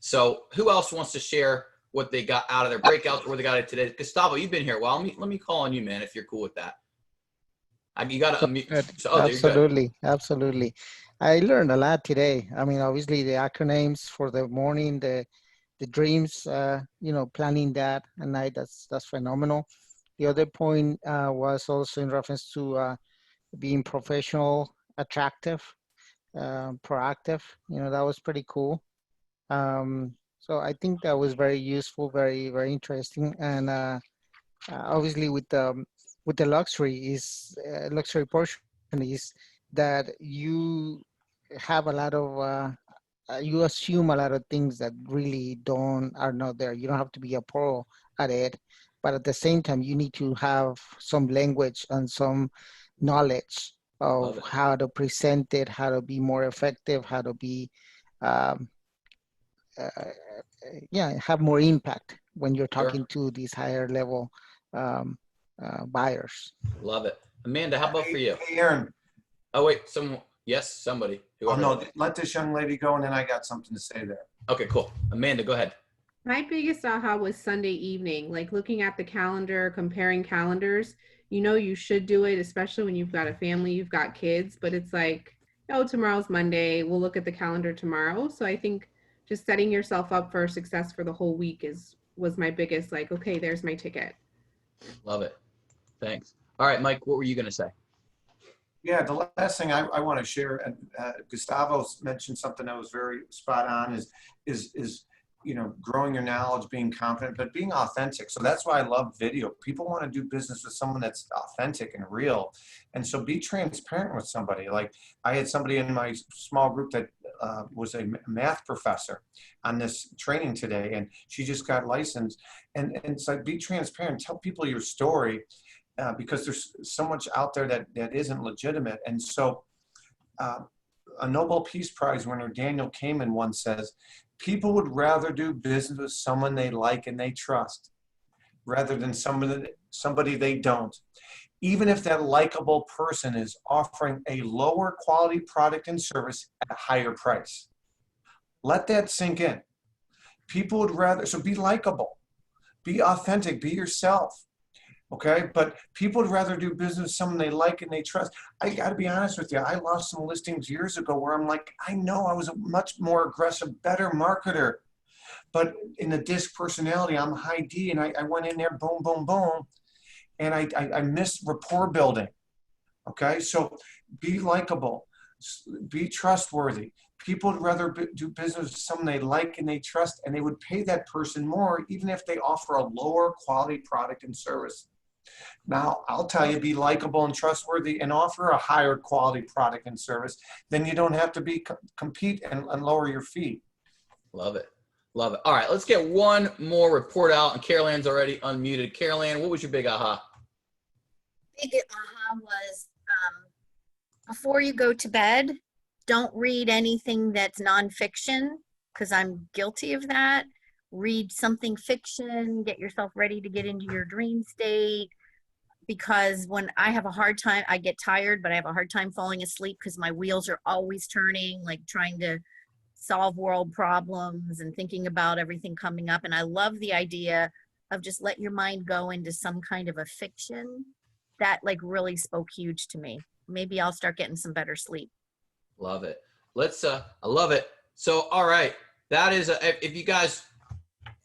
So who else wants to share what they got out of their breakouts or what they got it today? Gustavo, you've been here a while. Let me call on you, man, if you're cool with that. You got to unmute. So, Absolutely. I learned a lot today. I mean, obviously the acronyms for the morning, the dreams, planning that at night, that's phenomenal. The other point was also in reference to being professional, attractive, proactive. That was pretty cool. So I think that was very useful, very, very interesting. And obviously with the luxury portion is that you have a lot of, you assume a lot of things that really are not there. You don't have to be a pro at it, but at the same time, you need to have some language and some knowledge of how to present it, how to be more effective, how to be, have more impact when you're talking to these higher level buyers. Love it. Amanda, how about for you? Hey, Aaron. Oh, wait, somebody. Oh, no, let this young lady go, and then I got something to say there. Okay, cool. Amanda, go ahead. My biggest aha was Sunday evening, like looking at the calendar, comparing calendars. You should do it, especially when you've got a family, you've got kids, but it's like, tomorrow's Monday. We'll look at the calendar tomorrow. So I think just setting yourself up for success for the whole week was my biggest, like, okay, there's my ticket. Love it. Thanks. All right, Mike, what were you going to say? Yeah, the last thing I want to share, and Gustavo mentioned something that was very spot on, is growing your knowledge, being confident, but being authentic. So that's why I love video. People want to do business with someone that's authentic and real. And so be transparent with somebody. Like I had somebody in my small group that was a math professor on this training today, and she just got licensed. And it's like, be transparent, tell people your story. Because there's so much out there that isn't legitimate. And so a Nobel Peace Prize winner, Daniel Kahneman, once says, people would rather do business with someone they like and they trust rather than someone somebody they don't. Even if that likable person is offering a lower quality product and service at a higher price. Let that sink in. People would rather, so be likable, be authentic, be yourself, okay? But people would rather do business with someone they like and they trust. I gotta be honest with you, I lost some listings years ago where I'm like, I know I was a much more aggressive, better marketer, but in the disc personality, I'm high D, and I went in there, boom, boom, boom, and I missed rapport building, okay? So be likable, be trustworthy. People would rather do business with someone they like and they trust, and they would pay that person more even if they offer a lower quality product and service. Now, I'll tell you, be likable and trustworthy and offer a higher quality product and service. Then you don't have to compete and lower your fee. Love it. Love it. All right, let's get one more report out. And Carol Ann's already unmuted. Carol Ann, what was your big aha? Big aha was before you go to bed, don't read anything that's nonfiction, because I'm guilty of that. Read something fiction, get yourself ready to get into your dream state, because when I have a hard time, I get tired, but I have a hard time falling asleep because my wheels are always turning, like trying to solve world problems and thinking about everything coming up. And I love the idea of just let your mind go into some kind of a fiction. That like really spoke huge to me. Maybe I'll start getting some better sleep. Love it. Let's, I love it. So, all right. That is, if you guys,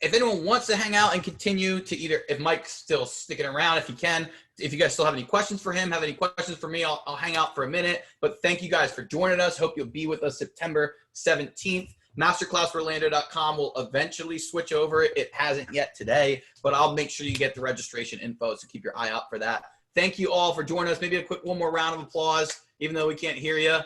if anyone wants to hang out and continue to either, if Mike's still sticking around, if he can, if you guys still have any questions for him, have any questions for me, I'll hang out for a minute. But thank you guys for joining us. Hope you'll be with us September 17th. Masterclassorlando.com will eventually switch over. It hasn't yet today, but I'll make sure you get the registration info, so keep your eye out for that. Thank you all for joining us. Maybe a quick one more round of applause, even though we can't hear you.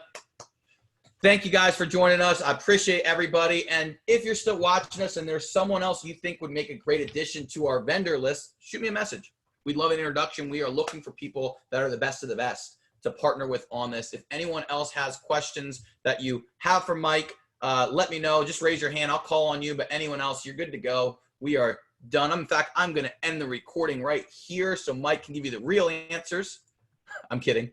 Thank you guys for joining us. I appreciate everybody. And if you're still watching us and there's someone else you think would make a great addition to our vendor list, shoot me a message. We'd love an introduction. We are looking for people that are the best of the best to partner with on this. If anyone else has questions that you have for Mike, let me know. Just raise your hand. I'll call on you. But anyone else, you're good to go. We are done. In fact, I'm going to end the recording right here so Mike can give you the real answers. I'm kidding.